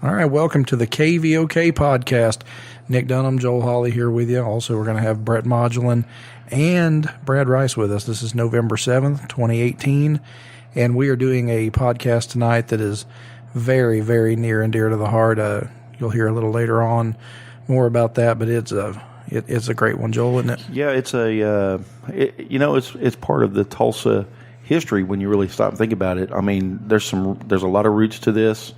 All right, welcome to the K.V.O.K podcast. Nick Dunnam, Joel Holley here with you. Also, we're going to have Brett Modglin and Brad Rice with us. This is November 7th, 2018, and we are doing a podcast tonight that is very, very near and dear to the heart. You'll hear a little later on more about that, but it's a great one, Joel, isn't it? Yeah, it's it's part of the Tulsa history when you really stop and think about it. I mean, there's a lot of roots to this.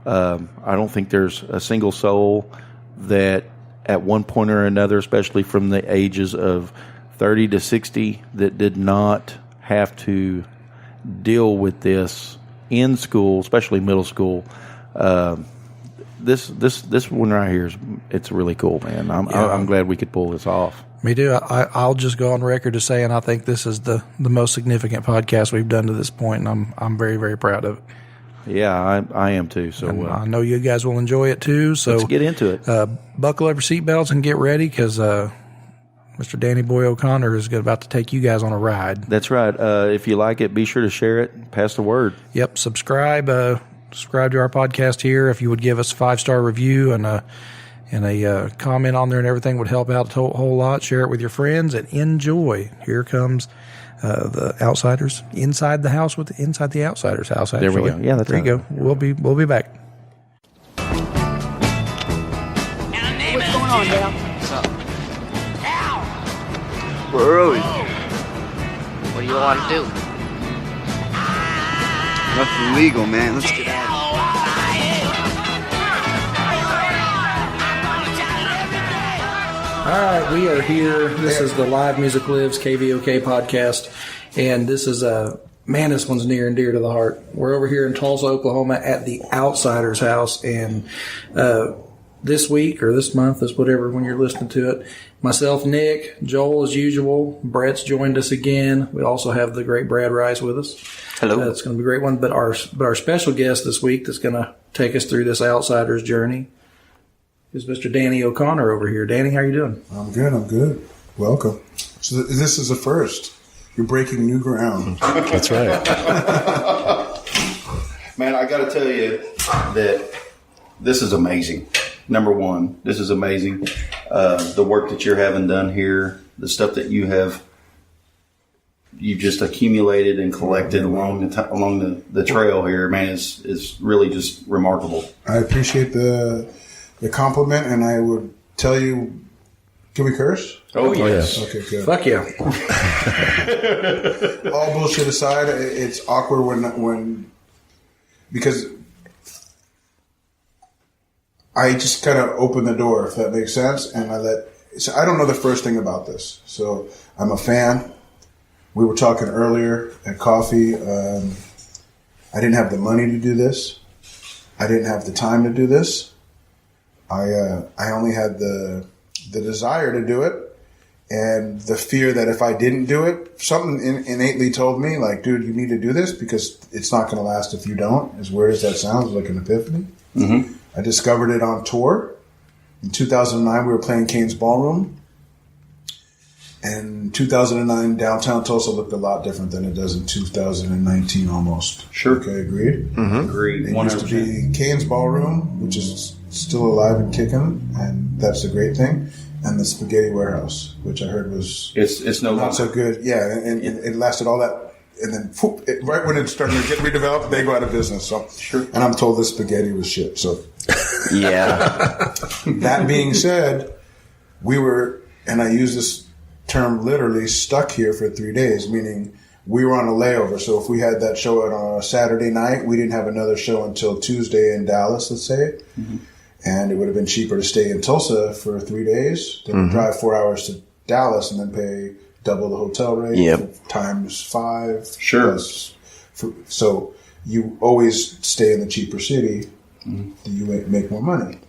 I don't think there's a single soul that at one point or another, especially from the ages of 30 to 60, that did not have to deal with this in school, especially middle school. This one right here it's really cool, man. I'm glad we could pull this off. Me too. I'll just go on record as saying I think this is the most significant podcast we've done to this point, and I'm very, very proud of it. Yeah, I am too. So I know you guys will enjoy it too. So let's get into it. Buckle up your seatbelts and get ready because Mr. Danny Boy O'Connor is about to take you guys on a ride. That's right. If you like it, be sure to share it. Pass the word. Yep. Subscribe to our podcast here. If you would give us a 5-star review and a comment on there and everything would help out a whole lot. Share it with your friends and enjoy. Here comes the Outsiders inside the Outsiders house. Actually. There we go. Yeah, that's there you go. We'll be back. What's going on, Dale? What's up? We're early. What do you want to do? Nothing legal, man. Let's get out. All right, we are here. This is the Live Music Lives K.V.O.K podcast, and this is this one's near and dear to the heart. We're over here in Tulsa, Oklahoma at the Outsiders house, and this week or this month is whatever when you're listening to it. Myself, Nick, Joel as usual. Brett's joined us again. We also have the great Brad Rice with us. Hello. It's going to be a great one. But our special guest this week that's going to take us through this Outsiders journey is Mr. Danny O'Connor over here. Danny, how you doing? I'm good. Welcome. So this is a first. You're breaking new ground. That's right. Man, I got to tell you that this is amazing. Number one, this is amazing. The work that you're having done here, the stuff that you've just accumulated and collected along the trail here, man, is really just remarkable. I appreciate the compliment, and I would tell you, can we curse? Oh, yes. Okay, good. Fuck yeah. All bullshit aside, it's awkward when because I just kind of open the door, if that makes sense, and so I don't know the first thing about this. So I'm a fan. We were talking earlier at coffee. I didn't have the money to do this. I didn't have the time to do this. I only had the desire to do it, and the fear that if I didn't do it, something innately told me, like, dude, you need to do this because it's not going to last if you don't. As weird as that sounds, like an epiphany. Mm-hmm. I discovered it on tour. In 2009, we were playing Kane's Ballroom. And 2009, downtown Tulsa looked a lot different than it does in 2019 almost. Sure. Okay, agreed? Mm-hmm. Agreed. It used to be Kane's Ballroom, which is still alive and kicking, and that's the great thing. And the Spaghetti Warehouse, which I heard was it's no not longer so good. Yeah, and it lasted all that. And then right when it started to get redeveloped, they go out of business. So, sure. And I'm told the spaghetti was shit. So, yeah. That being said, we were, and I use this term literally, stuck here for 3 days, meaning we were on a layover. So if we had that show on a Saturday night, we didn't have another show until Tuesday in Dallas, let's say. Mm-hmm. And it would have been cheaper to stay in Tulsa for 3 days than drive 4 hours to Dallas and then pay double the hotel rate times 5. Sure. So you always stay in the cheaper city. You make more money.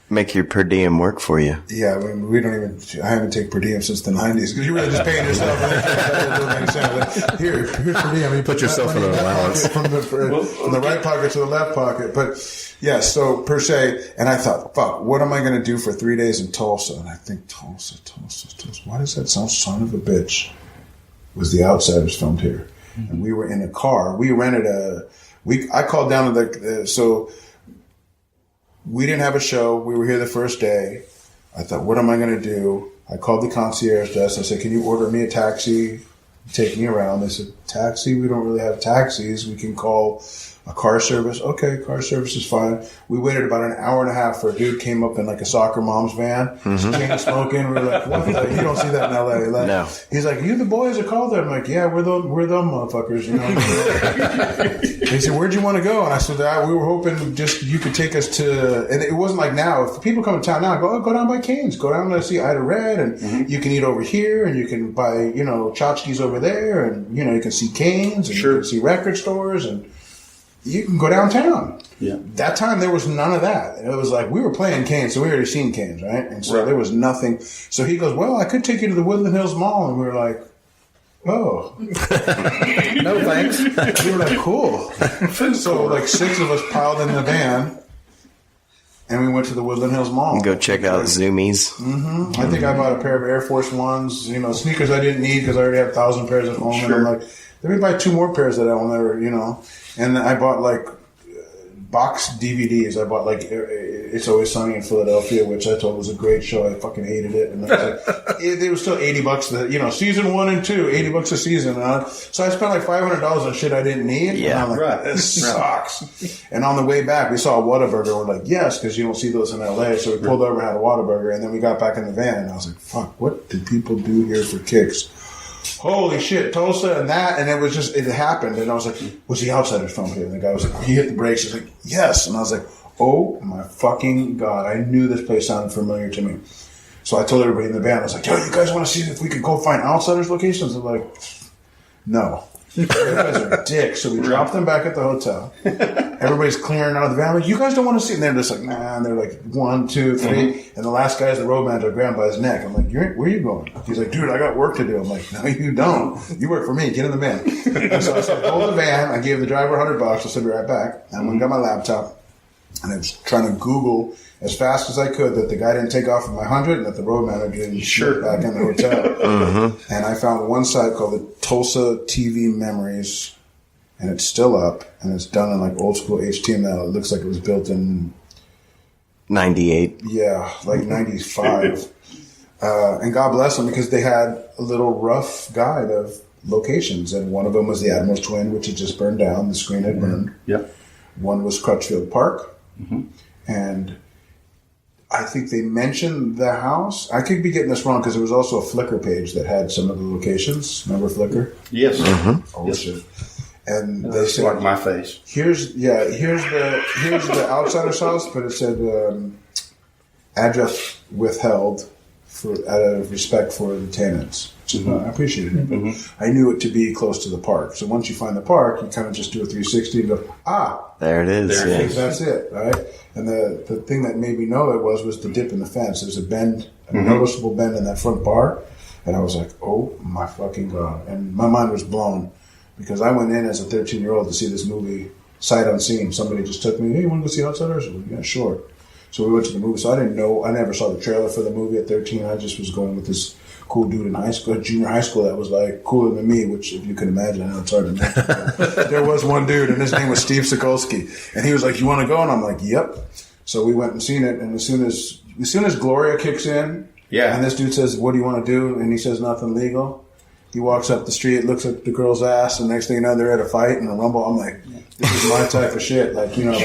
Make your per diem work for you. Yeah, I mean, I haven't taken per diem since the 90s because you're really just paying yourself. Here's per diem. You put yourself in an allowance. From the right pocket to the left pocket. But yeah, so per se, and I thought, fuck, what am I going to do for 3 days in Tulsa? And I think Tulsa. Why does that sound son of a bitch? Was the Outsiders filmed here. Mm-hmm. And we were in a car. We rented I called down to so We didn't have a show. We were here the first day. I thought, what am I going to do? I called the concierge desk. I said, can you order me a taxi? Take me around. They said, taxi? We don't really have taxis. We can call a car service. Okay, car service is fine. We waited about an hour and a half for a dude came up in like a soccer mom's van, chain smoking. We were like, what the? You don't see that in LA. Like, No. He's like, you the boys that called there? I'm like, yeah, we're them motherfuckers. You know. They said, where'd you want to go? And I said, we were hoping just you could take us to. And it wasn't like now. If people come to town now, go down by Cane's. Go down to see Ida Red, and you can eat over here, and you can buy tchotchkes over there, and you can see Cane's, and you can see record stores, and you can go downtown. Yeah. That time there was none of that. It was like we were playing Cane's, so we already seen Cane's, right? And so there was nothing. So he goes, well, I could take you to the Woodland Hills Mall. And we were like, oh. No thanks. We were like, cool. So like 6 of us piled in the van, and we went to the Woodland Hills Mall. Go check out Zoomies. I think I bought a pair of Air Force Ones, sneakers I didn't need because I already have 1,000 pairs at home. And I'm like, let me buy 2 more pairs that I will never, And I bought like box DVDs. I bought like It's Always Sunny in Philadelphia, which I thought was a great show. I fucking hated it. And I was like, it was still $80. Season 1 and 2, $80 a season. So I spent like $500 on shit I didn't need. Yeah. And I'm like, this sucks. And on the way back, we saw a Whataburger. We're like, yes, because you don't see those in LA. So we pulled over and had a Whataburger. And then we got back in the van. And I was like, fuck, what did people do here for kicks? Holy shit, Tulsa and that, and it happened, and I was like, was the Outsiders film here? And the guy was like, he hit the brakes, he's like, yes, and I was like, oh my fucking God, I knew this place sounded familiar to me. So I told everybody in the band, I was like, yo, you guys want to see if we could go find Outsiders locations? They're like, no. You guys are dicks. So we dropped them back at the hotel. Everybody's clearing out of the van. I'm like, you guys don't want to see it? And they're just like, nah. And they're like, 1, 2, 3. And the last guy's the road manager. I grabbed him by his neck. I'm like, where are you going? He's like, dude, I got work to do. I'm like, no, you don't. You work for me. Get in the van. And so I said, hold the van. I gave the driver $100. I said, be right back. And I went and got my laptop. And I was trying to Google as fast as I could that the guy didn't take off with my 100 and that the road manager didn't shoot back in the hotel. And I found one site called the Tulsa TV Memories, and it's still up, and it's done in like old school HTML. It looks like it was built in 98. Yeah, like 95. And God bless them because they had a little rough guide of locations, and one of them was the Admiral's Twin, which had just burned down. The screen had burned. Yep. One was Crutchfield Park. And I think they mentioned the house. I could be getting this wrong because there was also a Flickr page that had some of the locations. Remember Flickr? Yes. Oh shit! And they That's said, like my face. here's the outsider's house, but it said address withheld out of respect for the tenants. So I appreciated it. But I knew it to be close to the park. So once you find the park, you kind of just do a 360 and go, There it is. There it is. that's it, right? And the thing that made me know it was the dip in the fence. There's a bend, a noticeable bend in that front bar. And I was like, oh my fucking God. And my mind was blown because I went in as a 13-year-old to see this movie sight unseen. Somebody just took me, hey, you want to go see Outsiders? I was like, yeah, sure. So we went to the movie. So I didn't know, I never saw the trailer for the movie at 13. I just was going with this cool dude in high school, junior high school, that was like cooler than me, which if you can imagine, I know it's hard to imagine. There was one dude, and his name was Steve Sikulski, and he was like, "You want to go?" And I'm like, "Yep." So we went and seen it, and as soon as Gloria kicks in, and this dude says, "What do you want to do?" and he says, "Nothing legal." He walks up the street, looks at the girl's ass, and next thing you know, they're at a fight and a rumble. I'm like, this is my type of shit. Like, like,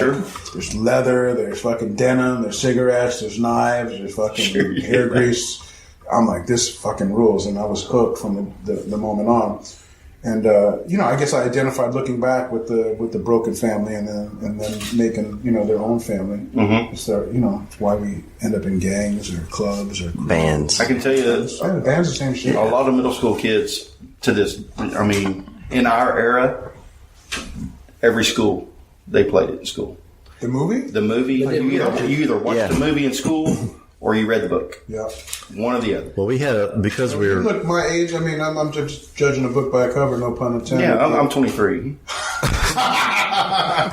there's leather, there's fucking denim, there's cigarettes, there's knives, there's fucking hair grease. I'm like, this fucking rules. And I was hooked from the moment on. And, I guess I identified looking back with the broken family and then making, their own family. So, it's why we end up in gangs or clubs or bands. I can tell you that bands the same shit. A lot of middle school kids to this, I mean, in our era, every school, they played it in school. The movie? The movie, you either watched the movie in school or you read the book. Yeah. One or the other. Well, we had, because we were... Look, my age, I mean, I'm just judging a book by a cover, no pun intended. Yeah, I'm 23.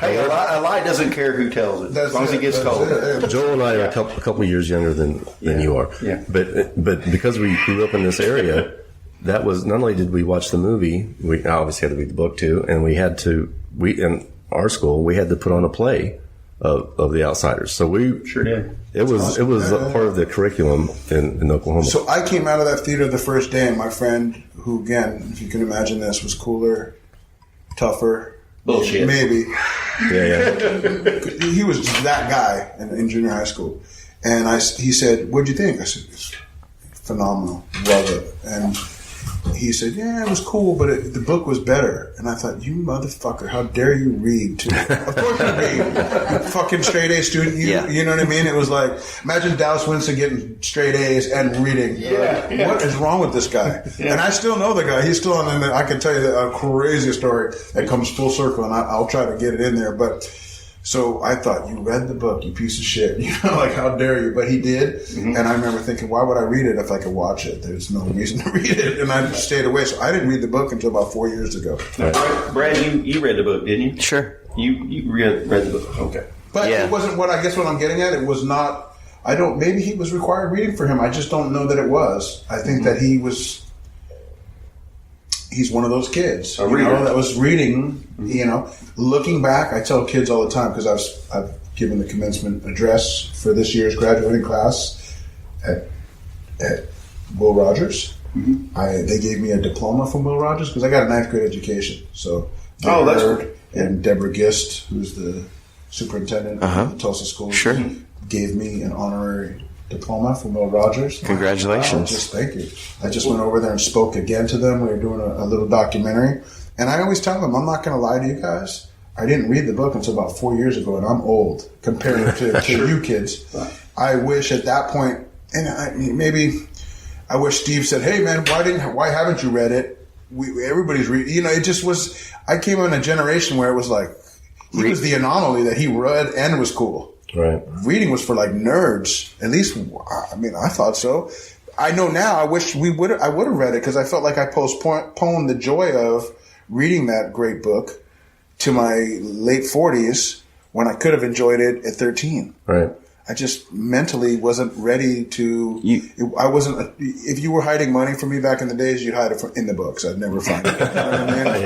Hey, a lie doesn't care who tells it, as long as it gets told. Joel and I are a couple years younger than you are. Yeah. But because we grew up in this area, that was, not only did we watch the movie, we obviously had to read the book too, and in our school, we had to put on a play of The Outsiders. So we Sure did. It was a part of the curriculum in Oklahoma. So I came out of that theater the first day, and my friend, who again, if you can imagine this, was cooler, tougher, Bullshit. maybe. Yeah. He was that guy in junior high school, and he said, "What'd you think?" I said, "It's phenomenal, love it." And he said, "Yeah, it was cool, but the book was better." And I thought, "You motherfucker, how dare you read too?" Of course you read. You fucking straight A student. You know what I mean? It was like, imagine Dallas Winston getting straight A's and reading. What is wrong with this guy? Yeah. And I still know the guy. He's still on. I can tell you a crazy story that comes full circle, and I'll try to get it in there. But so I thought, you read the book, you piece of shit. You know, like, how dare you? But he did. Mm-hmm. And I remember thinking, why would I read it if I could watch it? There's no reason to read it. And I stayed away. So I didn't read the book until about 4 years ago. Right. Brad, you read the book, didn't you? Sure. You read the book. Okay. But it wasn't what I'm getting at. It was not, maybe he was required reading for him. I just don't know that it was. I think that he's one of those kids, that was reading, looking back. I tell kids all the time, because I've given the commencement address for this year's graduating class at Will Rogers. Mm-hmm. They gave me a diploma from Will Rogers because I got a 9th grade education. So that's cool. And Deborah Gist, who's the superintendent of the Tulsa schools, gave me an honorary diploma from Will Rogers. Congratulations. Thank you. I just went over there and spoke again to them. We were doing a little documentary. And I always tell them, I'm not going to lie to you guys. I didn't read the book until about 4 years ago, and I'm old compared to you kids. I wish at that point, and I wish Steve said, "Hey man, why haven't you read it? Everybody's reading." It just was. I came in a generation where it was like he was the anomaly that he read and was cool. Right. Reading was for like nerds. At least, I thought so. I know now. I wish I would have read it because I felt like I postponed the joy of reading that great book to my late 40s when I could have enjoyed it at 13. Right. I just mentally wasn't ready to. I wasn't. If you were hiding money from me back in the days, you'd hide it in the books. I'd never find it. You know what I mean?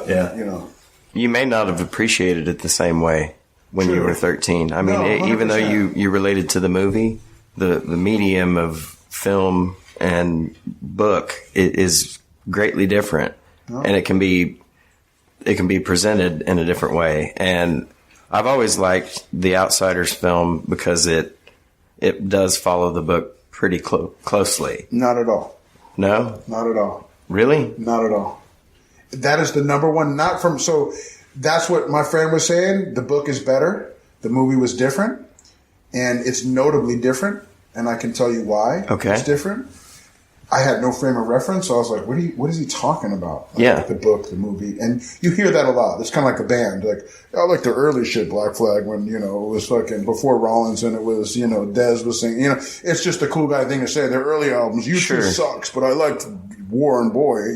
Yeah. You may not have appreciated it the same way when you were 13. I mean, even though you related to the movie, the medium of film and book is greatly different, and it can be presented in a different way. And I've always liked The Outsiders film because it does follow the book pretty closely. Not at all. No? Not at all. Really? Not at all. That is the number one. So that's what my friend was saying. The book is better. The movie was different. And it's notably different. And I can tell you why it's different. I had no frame of reference, so I was like, what is he talking about? Like the book, the movie. And you hear that a lot. It's kind of like a band. Like, I like the early shit, Black Flag, when, it was fucking before Rollins and it was, Dez was singing. It's just a cool guy thing to say. Their early albums, U2 sucks, but I liked War and Boy.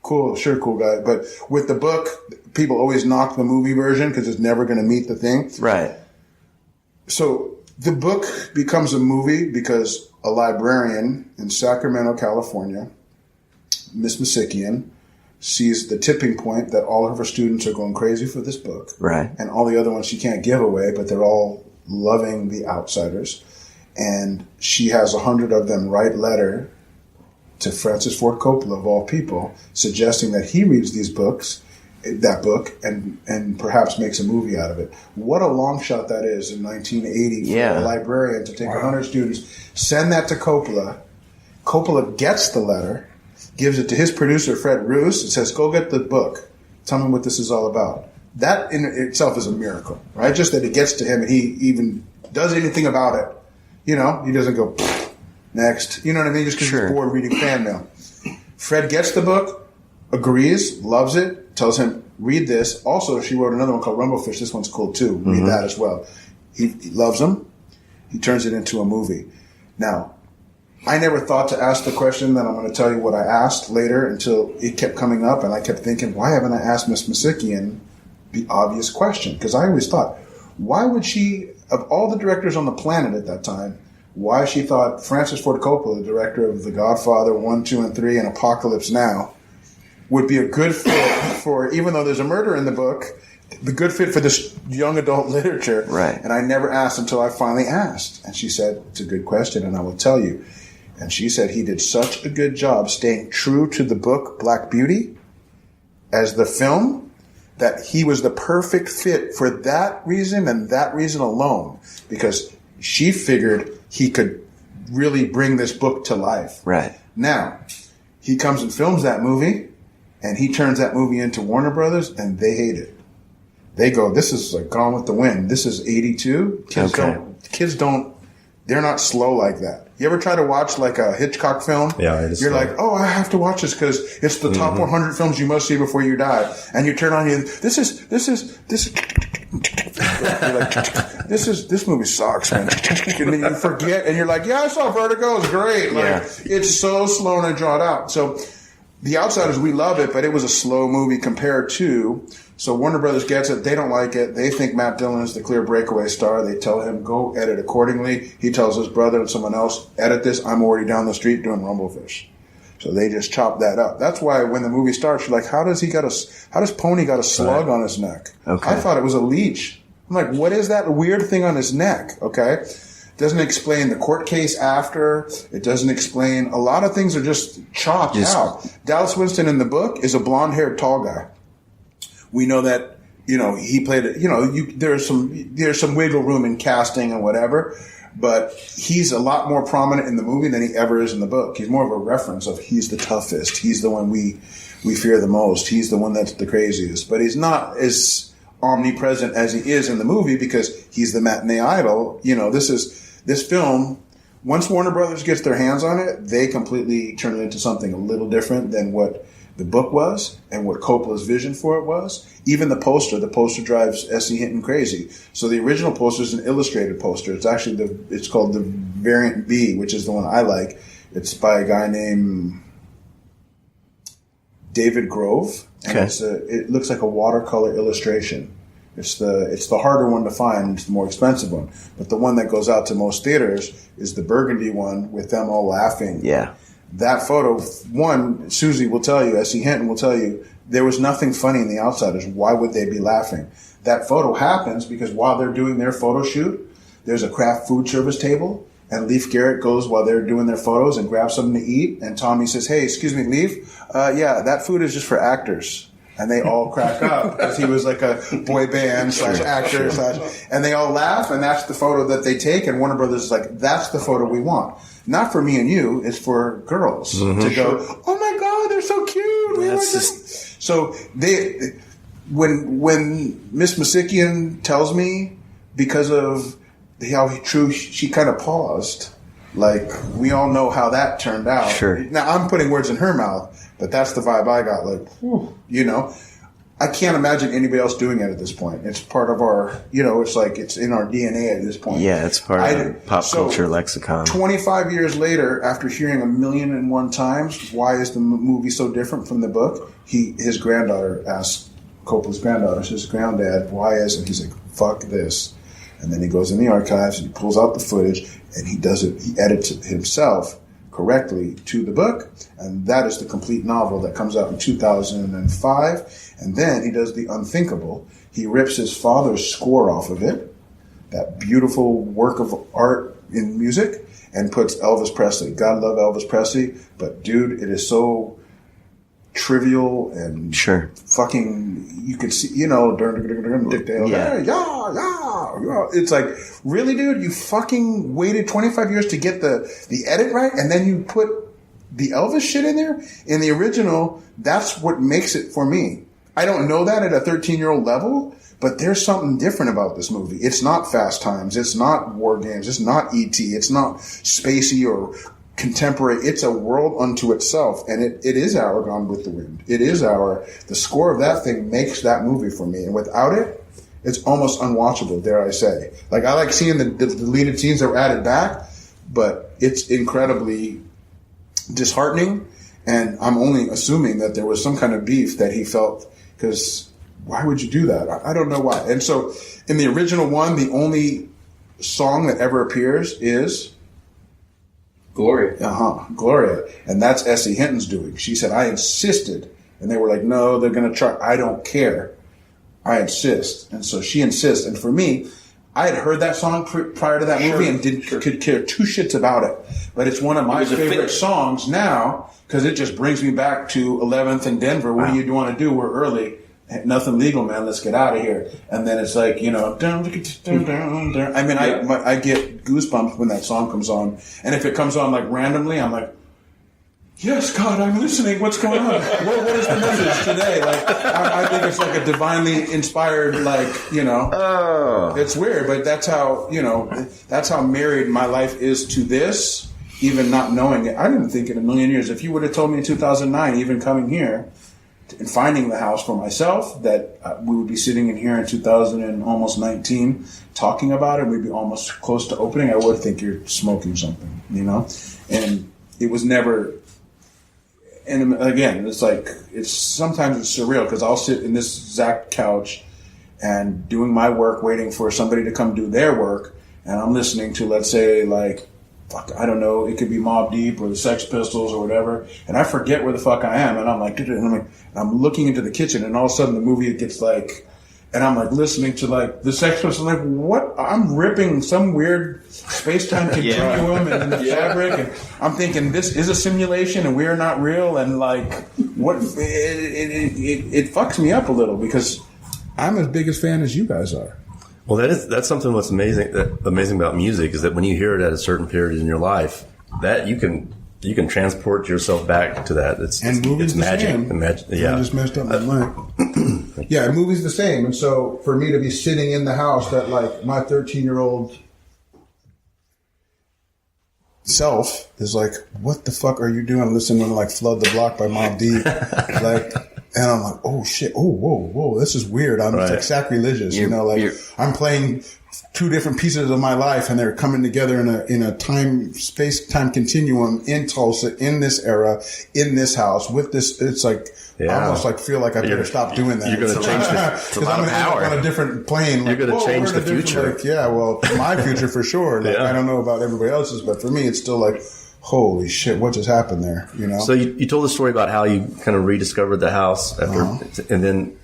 Cool guy. But with the book, people always knock the movie version because it's never going to meet the thing. Right. So the book becomes a movie because a librarian in Sacramento, California, Miss Masikian, sees the tipping point that all of her students are going crazy for this book. Right. And all the other ones she can't give away, but they're all loving The Outsiders. And she has 100 of them write letter to Francis Ford Coppola, of all people, suggesting that he reads that book, and perhaps makes a movie out of it. What a long shot that is in 1980 for a librarian to take 100 students, send that to Coppola. Coppola gets the letter, gives it to his producer, Fred Roos, and says, "Go get the book. Tell me what this is all about." That in itself is a miracle, right? Just that it gets to him and he even does anything about it. He doesn't go, next. You know what I mean? Just because he's bored reading fan mail. Fred gets the book, agrees, loves it, tells him, read this. Also, she wrote another one called Rumblefish. This one's cool too. Read that as well. He loves them. He turns it into a movie. Now, I never thought to ask the question that I'm going to tell you what I asked later until it kept coming up, and I kept thinking, why haven't I asked Miss Masikian the obvious question? Because I always thought, why would she, of all the directors on the planet at that time, why she thought Francis Ford Coppola, the director of The Godfather 1, 2, and 3, and Apocalypse Now, would be a good fit for, even though there's a murder in the book, the good fit for this young adult literature. Right. And I never asked until I finally asked. And she said, it's a good question, and I will tell you. And she said he did such a good job staying true to the book Black Beauty as the film that he was the perfect fit for that reason and that reason alone. Because she figured he could really bring this book to life. Right. Now, he comes and films that movie, and he turns that movie into Warner Brothers, and they hate it. They go, this is like Gone with the Wind. This is 82. Kids don't, they're not slow like that. You ever try to watch like a Hitchcock film? Yeah, you're like, oh, I have to watch this because it's the top 100 films you must see before you die. And you turn on, this movie sucks, man. And then you forget, and you're like, yeah, I saw Vertigo. It's great. Like, it's so slow and drawn out. So The Outsiders, we love it, but it was a slow movie compared to. So Warner Brothers gets it. They don't like it. They think Matt Dillon is the clear breakaway star. They tell him, go edit accordingly. He tells his brother and someone else, edit this. I'm already down the street doing Rumblefish. So they just chop that up. That's why when the movie starts, you're like, how does Pony got a slug on his neck? Okay. I thought it was a leech. I'm like, what is that weird thing on his neck? Okay. Doesn't explain the court case after. It doesn't explain. A lot of things are just chopped out. Dallas Winston in the book is a blonde-haired tall guy. We know that, he played it, there's some wiggle room in casting and whatever, but he's a lot more prominent in the movie than he ever is in the book. He's more of a reference of he's the toughest. He's the one we fear the most. He's the one that's the craziest, but he's not as omnipresent as he is in the movie because he's the matinee idol. This film, once Warner Brothers gets their hands on it, they completely turn it into something a little different than what the book was and what Coppola's vision for it was. Even the poster drives s-ehinton crazy. So the original poster is an illustrated poster. It's actually it's called the Variant B, which is the one I like. It's by a guy named David Grove, and it looks like a watercolor illustration. It's the harder one to find. It's the more expensive one. But the one that goes out to most theaters is the burgundy one with them all laughing. Yeah. That photo, Susie will tell you, s-ehinton will tell you, there was nothing funny in The Outsiders. Why would they be laughing? That photo happens because while they're doing their photo shoot, there's a craft food service table, and Leif Garrett goes while they're doing their photos and grabs something to eat, and Tommy says, hey, excuse me, Leif, that food is just for actors. And they all crack up because he was like a boy band / actor / and they all laugh, and that's the photo that they take, and Warner Brothers is like, that's the photo we want. Not for me and you, it's for girls to go, oh my God, they're so cute. So when Miss Masikian tells me, because of how true, she kind of paused. Like, we all know how that turned out. Sure. Now, I'm putting words in her mouth, but that's the vibe I got. Like, I can't imagine anybody else doing it at this point. It's part of our, it's like it's in our DNA at this point. Yeah, it's part of the pop culture lexicon. 25 years later, after hearing 1,000,001 times, why is the movie so different from the book? His granddaughter asked Coppola's granddaughter, his granddad, why is it? He's like, fuck this. And then he goes in the archives and he pulls out the footage and he edits it himself correctly to the book, and that is the complete novel that comes out in 2005. And then he does the unthinkable. He rips his father's score off of it, that beautiful work of art in music, and puts Elvis Presley. God love Elvis Presley, but dude, it is so trivial and fucking, you can see, Dick Dale. Yeah. It's like, really, dude? You fucking waited 25 years to get the edit right, and then you put the Elvis shit in there? In the original, that's what makes it for me. I don't know that at a 13-year-old level, but there's something different about this movie. It's not Fast Times. It's not War Games. It's not E.T. It's not spacey or contemporary. It's a world unto itself, and it is our Gone with the Wind. It is the score of that thing makes that movie for me, and without it, it's almost unwatchable, dare I say. Like, I like seeing the deleted scenes that were added back, but it's incredibly disheartening, and I'm only assuming that there was some kind of beef that he felt, because why would you do that? I don't know why. And so in the original one, the only song that ever appears is Gloria. Gloria. And that's s-ehinton's doing. She said, I insisted. And they were like, no, they're going to try. I don't care. I insist. And so she insists. And for me, I had heard that song prior to that movie and could care two shits about it. But it's one of my favorite songs now because it just brings me back to 11th and Denver. What do you want to do? We're early. Nothing legal, man. Let's get out of here. And then it's like, dun, dun, dun, dun. I mean, I get goosebumps when that song comes on. And if it comes on like randomly, I'm like, yes, God, I'm listening. What's going on? What is the message today? Like, I think it's like a divinely inspired, it's weird, but that's how married my life is to this, even not knowing it. I didn't think in a million years, if you would have told me in 2009, even coming here and finding the house for myself, that we would be sitting in here in 2019 talking about it, we'd be almost close to opening, I would think you're smoking something, And it was never... And again, it's sometimes it's surreal because I'll sit in this Zach couch and doing my work, waiting for somebody to come do their work. And I'm listening to, let's say, I don't know, it could be Mobb Deep or the Sex Pistols or whatever. And I forget where the fuck I am. And I'm like, I'm looking into the kitchen and all of a sudden the movie gets and I'm listening to the Sex Pistols. I'm like, what? I'm ripping some weird space-time continuum and the fabric. And I'm thinking this is a simulation and we're not real. And what? It fucks me up a little because I'm as big a fan as you guys are. Well, that's something what's amazing about music is that when you hear it at a certain period in your life, that you can transport yourself back to that. It's magic. I just messed up my mic. Yeah, movie's the same. And so for me to be sitting in the house that my 13-year-old self is like, what the fuck are you doing listening to Flood the Block by Mobb Deep? And I'm like, oh shit, oh, whoa, this is weird. It's sacrilegious, I'm playing two different pieces of my life and they're coming together in a space-time continuum in Tulsa, in this era, in this house, with this, it's I almost feel like I better stop doing that. You're going to change it's a lot of power. On a different plane. You're going to change the future. My future for sure. I don't know about everybody else's, but for me, it's still holy shit, what just happened there? So you told the story about how you kind of rediscovered the house after, and then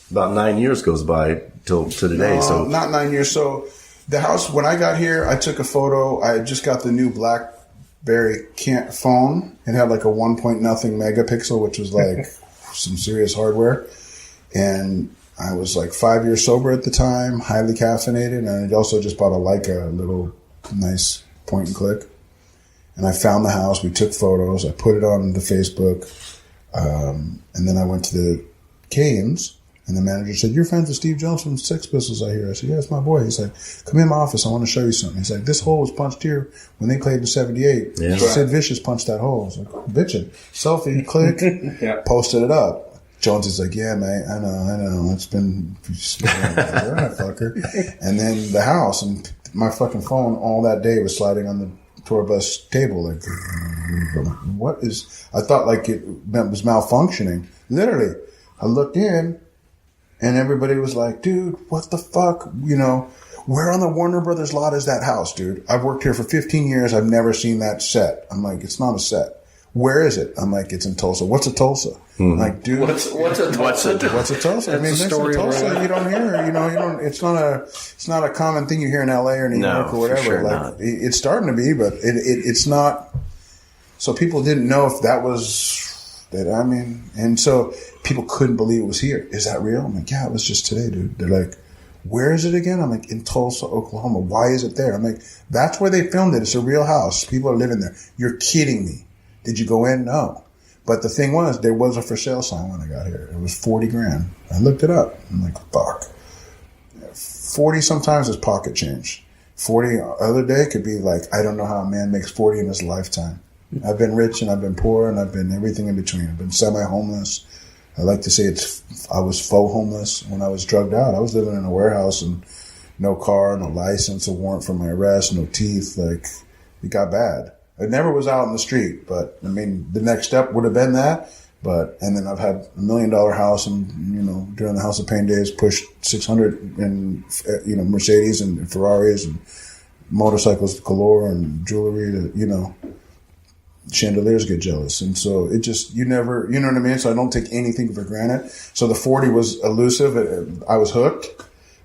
about 9 years goes by to today. No, not 9 years. So the house, when I got here, I took a photo. I just got the new BlackBerry phone. It had a 1.0 megapixel, which was some serious hardware. And I was 5 years sober at the time, highly caffeinated, and I also just bought a Leica, little nice point and click. And I found the house. We took photos. I put it on the Facebook. And then I went to the Canes, and the manager said, "You're friends with Steve Jones from Sex Pistols, I hear." I said, "Yeah, it's my boy." He's like, "Come in my office. I want to show you something." He's like, "This hole was punched here when they played in '78. Yeah. Sid Vicious punched that hole." I was like, "Bitchin'. Selfie, click, posted it up." Jones is like, "Yeah, mate, I know. It's been, all right, fucker." And then the house, and my fucking phone all that day was sliding on the tour bus table. What is, I thought it was malfunctioning. Literally, I looked in and everybody was like, "Dude, what the fuck? Where on the Warner Brothers lot is that house, dude? I've worked here for 15 years. I've never seen that set." I'm like, "It's not a set. Where is it?" I'm like, "It's in Tulsa." "What's a Tulsa?" I'm like, "Dude, what's a Tulsa? What's a Tulsa?" I mean, next to Tulsa, you don't hear, you don't, it's not a common thing you hear in LA or New York or whatever. Sure not. It's starting to be, but it's not. So people didn't know if that was that. I mean, and so people couldn't believe it was here. "Is that real?" I'm like, "Yeah, it was just today, dude." They're like, "Where is it again?" I'm like, "In Tulsa, Oklahoma." "Why is it there?" I'm like, "That's where they filmed it. It's a real house. People are living there." "You're kidding me." "Did you go in?" "No." But the thing was, there was a for sale sign when I got here. It was $40,000. I looked it up. I'm like, fuck. 40 sometimes is pocket change. 40 other day could be I don't know how a man makes 40 in his lifetime. I've been rich and I've been poor and I've been everything in between. I've been semi-homeless. I like to say I was faux homeless when I was drugged out. I was living in a warehouse and no car, no license, a warrant for my arrest, no teeth. It got bad. I never was out in the street, but I mean, the next step would have been that. And then I've had $1 million house and, during the House of Pain days, pushed 600 and, Mercedes and Ferraris and motorcycles galore and jewelry to, chandeliers get jealous. And so it just, you know what I mean? So I don't take anything for granted. So the 40 was elusive. I was hooked,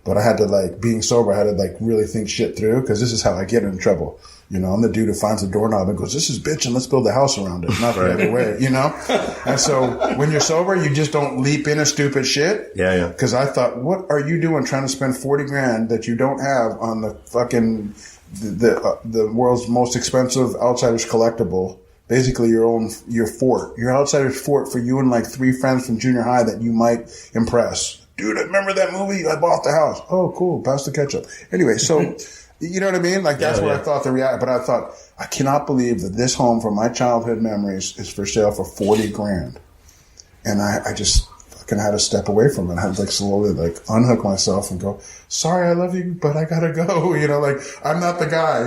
but I had to being sober, I had to really think shit through, because this is how I get in trouble. I'm the dude who finds a doorknob and goes, this is bitchin', let's build a house around it. Not the other way, And so when you're sober, you just don't leap into stupid shit. Yeah. Because I thought, what are you doing trying to spend 40 grand that you don't have on the fucking, the world's most expensive Outsiders collectible? Basically your fort, your Outsiders fort for you and 3 friends from junior high that you might impress. Dude, I remember that movie? I bought the house. Oh, cool. Pass the ketchup. Anyway, so, you know what I mean? That's what I thought but I thought, I cannot believe that this home from my childhood memories is for sale for 40 grand. And I just fucking had to step away from it. I had to slowly unhook myself and go, sorry, I love you, but I gotta go. I'm not the guy,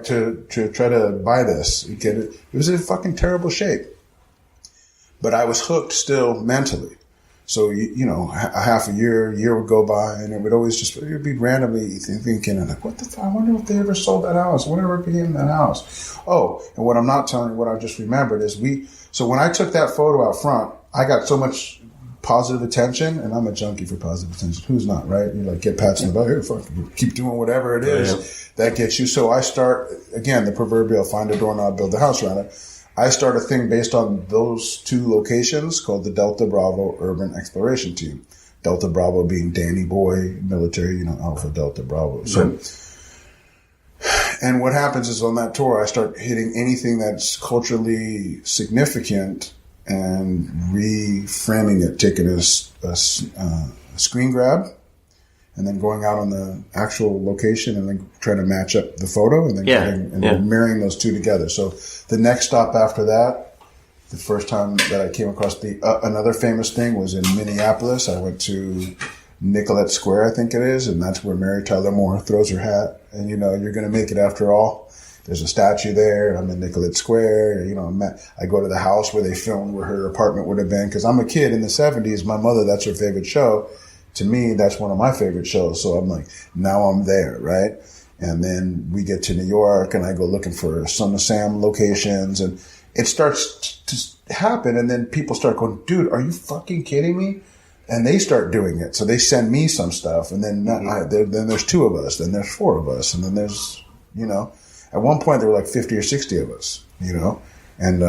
to try to buy this. You get it? It was in fucking terrible shape. But I was hooked still mentally. So, a half a year would go by, and it would always it would be randomly thinking, what the fuck? I wonder if they ever sold that house. Whatever became that house. Oh, and what I'm not telling you, what I just remembered is so when I took that photo out front, I got so much positive attention, and I'm a junkie for positive attention. Who's not, right? You get pats on the back, here, fuck, keep doing whatever it is that gets you. So I start, again, the proverbial find a doorknob, build a house around it. I start a thing based on those 2 locations called the Delta Bravo Urban Exploration Team. Delta Bravo being Danny Boy, military, Alpha Delta Bravo. So, and what happens is on that tour, I start hitting anything that's culturally significant and reframing it, taking a screen grab, and then going out on the actual location and then trying to match up the photo and then marrying those 2 together. So the next stop after that, the first time that I came across another famous thing was in Minneapolis. I went to Nicollet Square, I think it is, and that's where Mary Tyler Moore throws her hat. And you're going to make it after all. There's a statue there. I'm in Nicollet Square. I go to the house where they filmed where her apartment would have been. Because I'm a kid in the 70s. My mother, that's her favorite show. To me, that's one of my favorite shows. So I'm now I'm there, right? And then we get to New York, and I go looking for Son of Sam locations, and it starts to happen. And then people start going, dude, are you fucking kidding me? And they start doing it. So they send me some stuff, and then then there's 2 of us, then there's 4 of us, and then there's, at one point there were 50 or 60 of us, and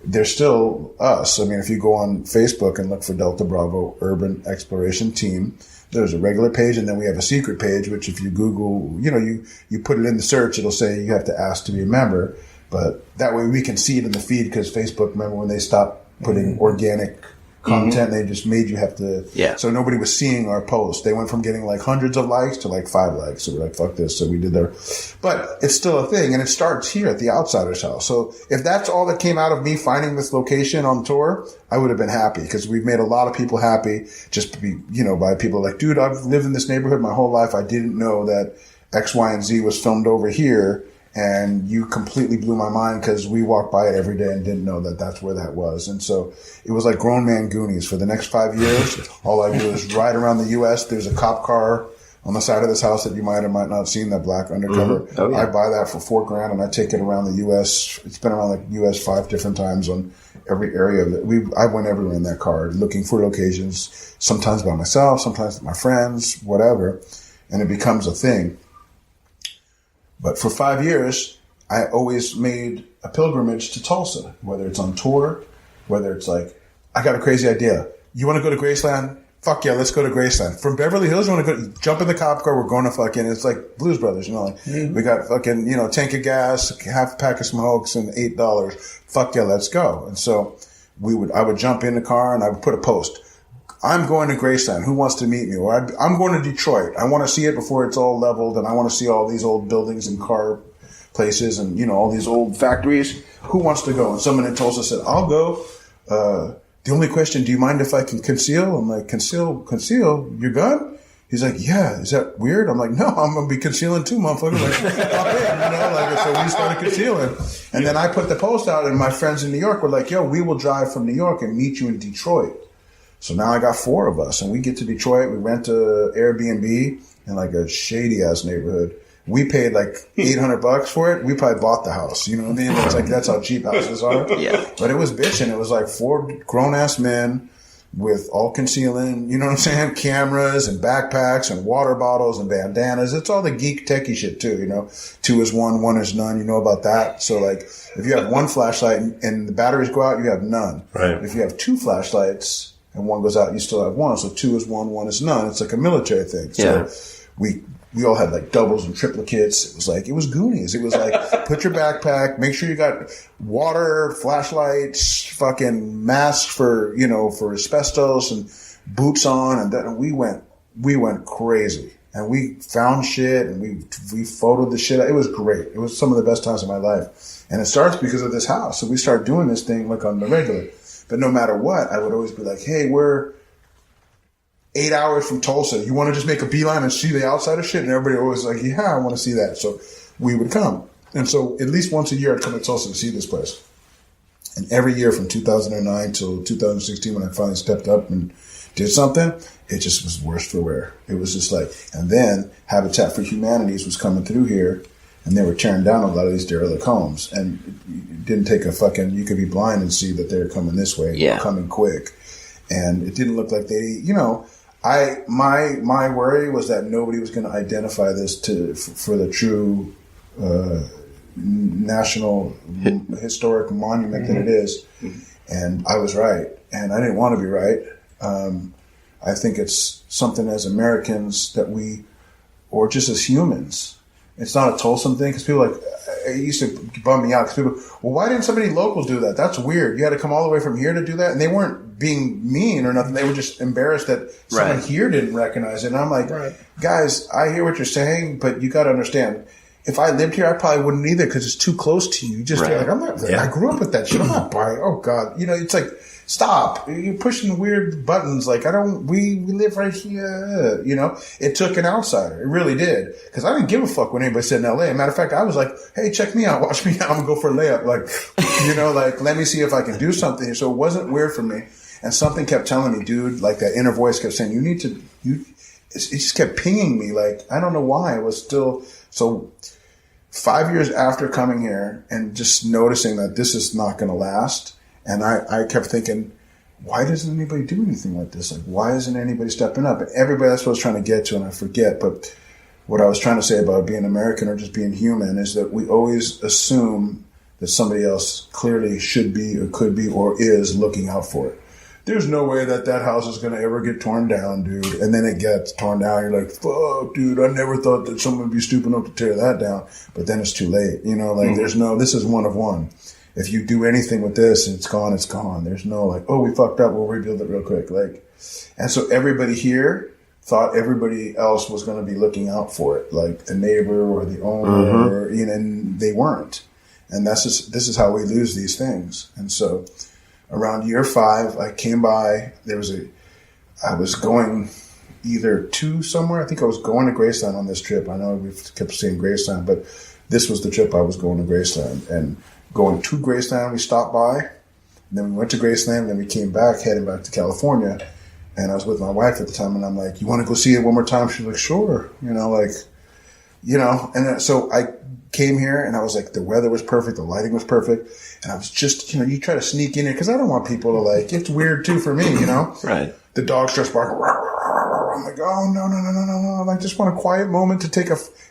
there's still us. I mean, if you go on Facebook and look for Delta Bravo Urban Exploration Team, there's a regular page, and then we have a secret page, which if you Google, you put it in the search, it'll say you have to ask to be a member. But that way we can see it in the feed, because Facebook, remember when they stopped putting organic content, they just made you have to. Yeah. So nobody was seeing our posts. They went from getting hundreds of likes to 5 likes. So we're fuck this. So we did there. But it's still a thing, and it starts here at the Outsiders house. So if that's all that came out of me finding this location on tour, I would have been happy, because we've made a lot of people happy just to be, by people dude, I've lived in this neighborhood my whole life. I didn't know that X, Y, and Z was filmed over here. And you completely blew my mind, because we walked by it every day and didn't know that that's where that was. And so it was like Grown Man Goonies. For the next 5 years, all I do is ride around the U.S. There's a cop car on the side of this house that you might or might not have seen, that black undercover. Mm-hmm. Oh, yeah. I buy that for $4,000, and I take it around the U.S. It's been around the U.S. 5 different times on every area of it. I went everywhere in that car looking for locations, sometimes by myself, sometimes with my friends, whatever. And it becomes a thing. But for 5 years, I always made a pilgrimage to Tulsa, whether it's on tour, whether it's I got a crazy idea. You want to go to Graceland? Fuck yeah, let's go to Graceland. From Beverly Hills, you want to go, jump in the cop car, we're going to fucking, it's like Blues Brothers, we got fucking, tank of gas, half a pack of smokes, and $8. Fuck yeah, let's go. And so I would jump in the car, and I would put a post. I'm going to Graceland. Who wants to meet me? Or I'm going to Detroit. I want to see it before it's all leveled, and I want to see all these old buildings and car places and, all these old factories. Who wants to go? And someone in Tulsa said, I'll go. The only question, do you mind if I can conceal? I'm like, conceal your gun? He's like, yeah, is that weird? I'm like, no, I'm going to be concealing too, motherfucker. So we started concealing. And then I put the post out, and my friends in New York were like, yo, we will drive from New York and meet you in Detroit. So now I got 4 of us, and we get to Detroit. We rent a Airbnb in a shady ass neighborhood. We paid like $800 for it. We probably bought the house. You know what I mean? It's like, that's how cheap houses are. Yeah. But it was bitching. It was like 4 grown ass men with all concealing, you know what I'm saying? Cameras and backpacks and water bottles and bandanas. It's all the geek techie shit too, you know? 2 is 1, 1 is none. You know about that? So like, if you have 1 flashlight and the batteries go out, you have none. Right. If you have 2 flashlights and 1 goes out, you still have 1. So 2 is 1, 1 is none. It's like a military thing. So we all had like doubles and triplicates. It was Goonies. It was like, put your backpack, make sure you got water, flashlights, fucking masks for, you know, for asbestos and boots on. And then we went crazy and we found shit and we photoed the shit. It was great. It was some of the best times of my life. And it starts because of this house. So we start doing this thing like on the regular, but no matter what, I would always be like, hey, we're 8 hours from Tulsa. You want to just make a beeline and see the outside of shit? And everybody always like, yeah, I want to see that. So we would come. And so at least once a year, I'd come to Tulsa to see this place. And every year from 2009 till 2016, when I finally stepped up and did something, it just was worse for wear. It was just like, and then Habitat for Humanities was coming through here and they were tearing down a lot of these derelict homes. And it didn't take a fucking, you could be blind and see that they were coming this way, coming quick. And it didn't look like they, you know, my worry was that nobody was going to identify this for the true national historic monument that it is, and I was right, and I didn't want to be right. I think it's something as Americans that we, or just as humans, it's not a Tulsa thing because people it used to bum me out because people, well, why didn't somebody local do that? That's weird. You had to come all the way from here to do that, and they weren't being mean or nothing. They were just embarrassed that someone here didn't recognize it. And I'm like, guys, I hear what you're saying, but you got to understand. If I lived here, I probably wouldn't either because it's too close to you. You just feel like, I'm not. I grew up with that shit. I'm not buying. Oh God, you know, it's like, stop. You're pushing weird buttons. Like we live right here. You know, it took an outsider. It really did. Because I didn't give a fuck when anybody said in LA. Matter of fact, I was like, hey, check me out. Watch me out. I'm going to go for a layup. Like, you know, like, let me see if I can do something. So it wasn't weird for me. And something kept telling me, dude, like that inner voice kept saying, it just kept pinging me. Like, I don't know why. It was still, so 5 years after coming here and just noticing that this is not going to last. And I kept thinking, why doesn't anybody do anything like this? Like, why isn't anybody stepping up? And everybody, that's what I was trying to get to, and I forget. But what I was trying to say about being American or just being human is that we always assume that somebody else clearly should be or could be or is looking out for it. There's no way that house is going to ever get torn down, dude. And then it gets torn down. You're like, fuck, dude, I never thought that someone would be stupid enough to tear that down. But then it's too late. You know, like this is one of one. If you do anything with this and it's gone, it's gone. There's no like, oh, we fucked up. We'll rebuild it real quick. Like, and so everybody here thought everybody else was going to be looking out for it, like the neighbor or the owner, or, you know, and they weren't. And this is how we lose these things. And so around year 5, I came by, I was going either to somewhere. I think I was going to Graceland on this trip. I know we've kept saying Graceland, but this was the trip I was going to Graceland. And going to Graceland, we stopped by, and then we went to Graceland, and then we came back, heading back to California. And I was with my wife at the time, and I'm like, you want to go see it one more time? She's like, sure. You know, like, you know. And so I came here, and I was like, the weather was perfect, the lighting was perfect. And I was just, you know, you try to sneak in here, because I don't want people to like, it's weird too for me, you know? Right. The dog starts barking. I'm like, oh, no. I just want a quiet moment to take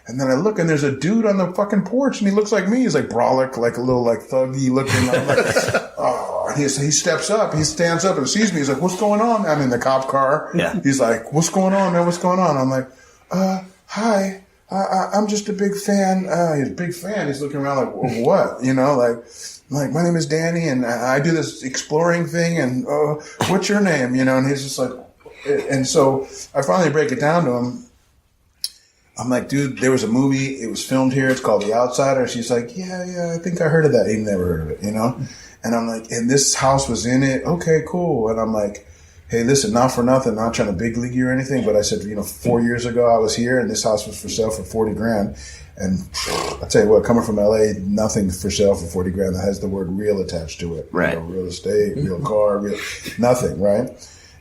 and then I look, and there's a dude on the fucking porch, and he looks like me. He's like brolic, like a little like thuggy looking. I'm like, oh, and he steps up, he stands up and sees me. He's like, what's going on? I'm in the cop car. Yeah. He's like, what's going on, man? What's going on? I'm like, hi. I'm just a big fan. He's a big fan. He's looking around like, well, what? You know, like, my name is Danny, and I do this exploring thing, and what's your name? You know, and he's just like, and so I finally break it down to him. I'm like, dude, there was a movie. It was filmed here. It's called The Outsider. She's like, yeah, I think I heard of that. He never heard of it, you know? And I'm like, and this house was in it. Okay, cool. And I'm like, hey, listen, not for nothing, not trying to big league you or anything, but I said, 4 years ago I was here, and this house was for sale for $40,000. And I tell you what, coming from LA, nothing for sale for $40,000 that has the word real attached to it. Right. You know, real estate, real car, nothing, right?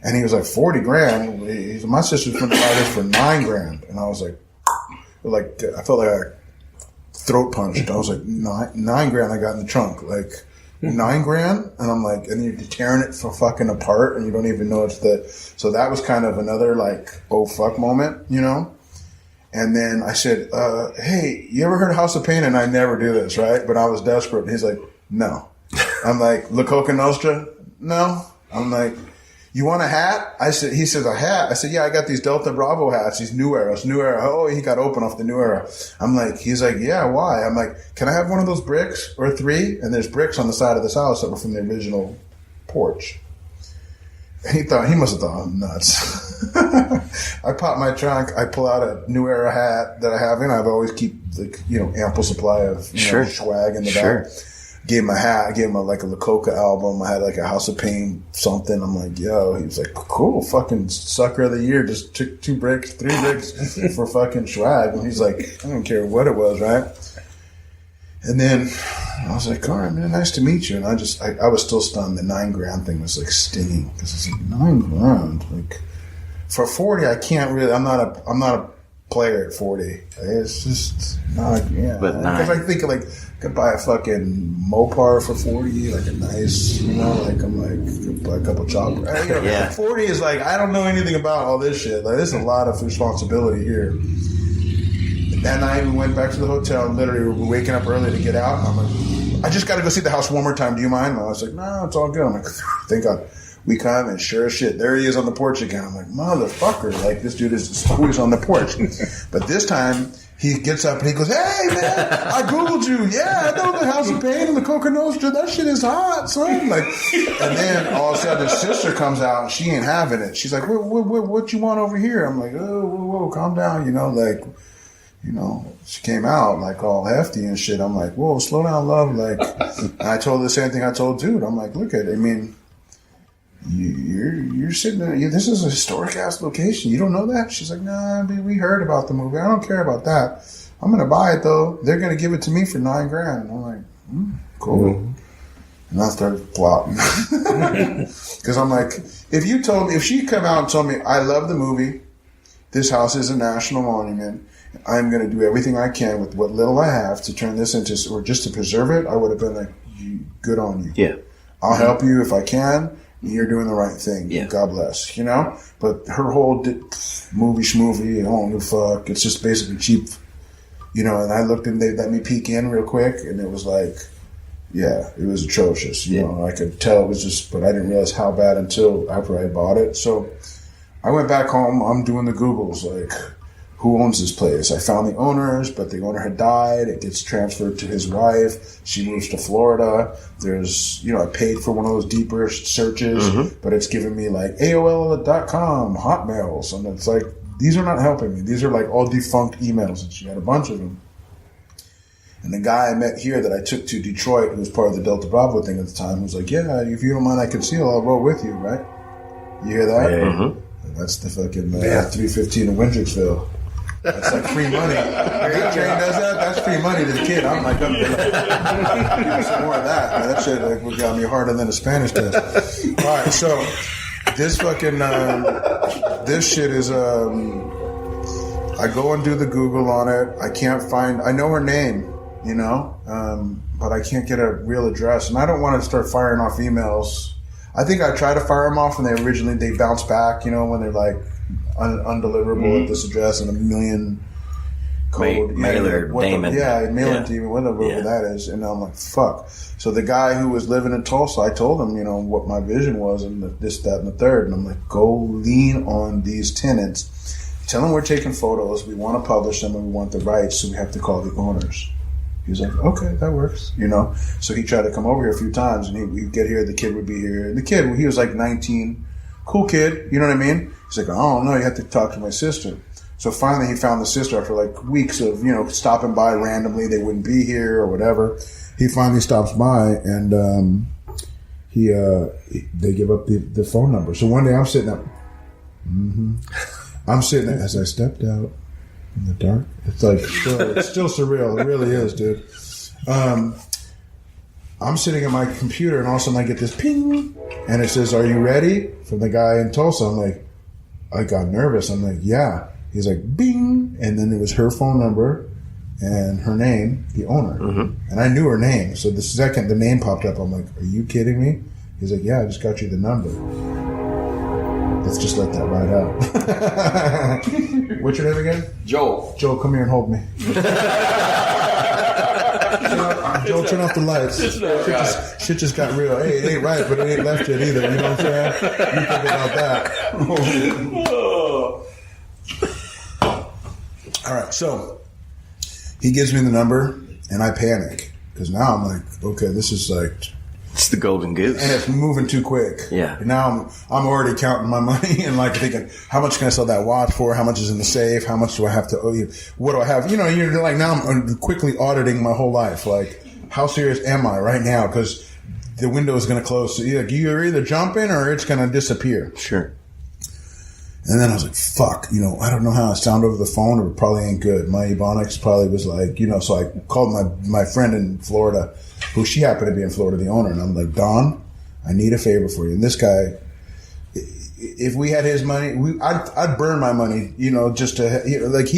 And he was like, $40,000? My sister's going to buy this for $9,000. And I was like, like I felt like I throat punched. I was like, $9,000 I got in the trunk. Like, $9,000? And I'm like, and you're tearing it for fucking apart and you don't even know it's the, so that was kind of another like, oh fuck moment, you know? And then I said, hey, you ever heard of House of Pain? And I never do this, right? But I was desperate. And he's like, no. I'm like, La Coca Nostra? No. I'm like, you want a hat? He says, a hat? I said, yeah, I got these Delta Bravo hats, these New Era. Oh, he got open off the New Era. He's like, yeah, why? I'm like, can I have one of those bricks or 3? And there's bricks on the side of this house that were from the original porch. And he must have thought I'm nuts. I pop my trunk, I pull out a New Era hat that I have in. I've always keep ample supply of swag in the back. Gave him a hat. I gave him like a La Coca album. I had like a House of Pain something. I'm like, yo. He was like, cool, fucking sucker of the year. Just took 3 bricks for fucking swag. And he's like, I don't care what it was, right? And then I was like, all right, man, nice to meet you. And I was still stunned. The $9,000 thing was like stinging because it's like $9,000. Like for 40, I can't really. I'm not a player at 40. It's just not. Yeah, because I think like. Could buy a fucking Mopar for 40, like a nice, like I'm like, could buy a couple choppers. 40 is like, I don't know anything about all this shit. Like, there's a lot of responsibility here. And I even went back to the hotel and literally we're waking up early to get out. And I'm like, I just got to go see the house one more time. Do you mind? And I was like, no, it's all good. I'm like, thank God. We come and sure as shit, there he is on the porch again. I'm like, motherfucker, like this dude is always on the porch. But this time, he gets up and he goes, hey, man, I Googled you. Yeah, I know the House of Pain and the Coca Nostra. That shit is hot, son. Like, and then all of a sudden his sister comes out and she ain't having it. She's like, what you want over here? I'm like, oh, whoa, calm down. She came out like all hefty and shit. I'm like, whoa, slow down, love. Like, and I told her the same thing I told dude. I'm like, look at it. I mean, you're sitting there. This is a historic ass location. You don't know that? She's like, nah, dude, we heard about the movie. I don't care about that. I'm gonna buy it though. They're gonna give it to me for $9,000. And I'm like, cool. Mm-hmm. And I started plotting because I'm like, if she come out and told me I love the movie, this house is a national monument. I'm gonna do everything I can with what little I have to turn this into, or just to preserve it. I would have been like, good on you. Yeah, I'll help you if I can. You're doing the right thing. Yeah. God bless. But her whole movie schmovie, I don't give a fuck. It's just basically cheap. And I looked and they let me peek in real quick and it was like, yeah, it was atrocious. I could tell it was just, but I didn't realize how bad until after I bought it. So I went back home. I'm doing the Googles, like, who owns this place? I found the owners, but the owner had died. It gets transferred to his wife. She moves to Florida. There's, I paid for one of those deeper searches, but it's giving me like AOL.com, Hotmails. And it's like, these are not helping me. These are like all defunct emails. And she had a bunch of them. And the guy I met here that I took to Detroit, who was part of the Delta Bravo thing at the time, was like, yeah, if you don't mind, I conceal. I'll roll with you, right? You hear that? Yeah. That's the fucking 315 in Windricksville. That's like free money. That train does that. That's free money to the kid. I'm like, give me some more of that. Man, that shit like got me harder than a Spanish test. All right, so this fucking this shit is I go and do the Google on it. I can't find. I know her name, but I can't get a real address, and I don't want to start firing off emails. I think I tried to fire them off, and they bounce back. When they're like. Undeliverable at this address and a million code mailer Damon. Mail it to you, whatever that is. And I'm like, fuck. So the guy who was living in Tulsa, I told him, what my vision was and this, that, and the third. And I'm like, go lean on these tenants. Tell them we're taking photos. We want to publish them and we want the rights. So we have to call the owners. He was like, okay, that works. So he tried to come over here a few times and we'd get here. The kid would be here. And the kid, he was like 19. Cool kid. You know what I mean? He's like, oh, no, you have to talk to my sister. So finally he found the sister after like weeks of, stopping by randomly. They wouldn't be here or whatever. He finally stops by and they give up the phone number. So one day I'm sitting up. I'm sitting there as I stepped out in the dark. It's like, it's still surreal. It really is, dude. I'm sitting at my computer and all of a sudden I get this ping and it says, are you ready? From the guy in Tulsa. I'm like, I got nervous. I'm like, yeah. He's like, bing. And then it was her phone number and her name, the owner. And I knew her name. So the second the name popped up, I'm like, are you kidding me? He's like, yeah, I just got you the number. Let's just let that ride out. What's your name again? Joel. Joel, come here and hold me. Joel, turn off the lights. Shit just got real. Hey, it ain't right, but it ain't left yet either. You know what I'm saying? You think about that. All right, so he gives me the number, and I panic. Because now I'm like, okay, this is like... It's the golden goose. And it's moving too quick. Yeah. And now I'm already counting my money and like thinking, how much can I sell that watch for? How much is in the safe? How much do I have to owe you? What do I have? You know, you're like, now I'm quickly auditing my whole life. Like, how serious am I right now? Because the window is going to close. So you're either jumping or it's going to disappear. Sure. And then I was like, fuck, you know, I don't know how I sound over the phone, or it probably ain't good. My Ebonics probably was like, you know, so I called my friend in Florida, who she happened to be in Florida, the owner, and I'm like, Don, I need a favor for you. And this guy, if we had his money, I'd burn my money, you know, just to, like,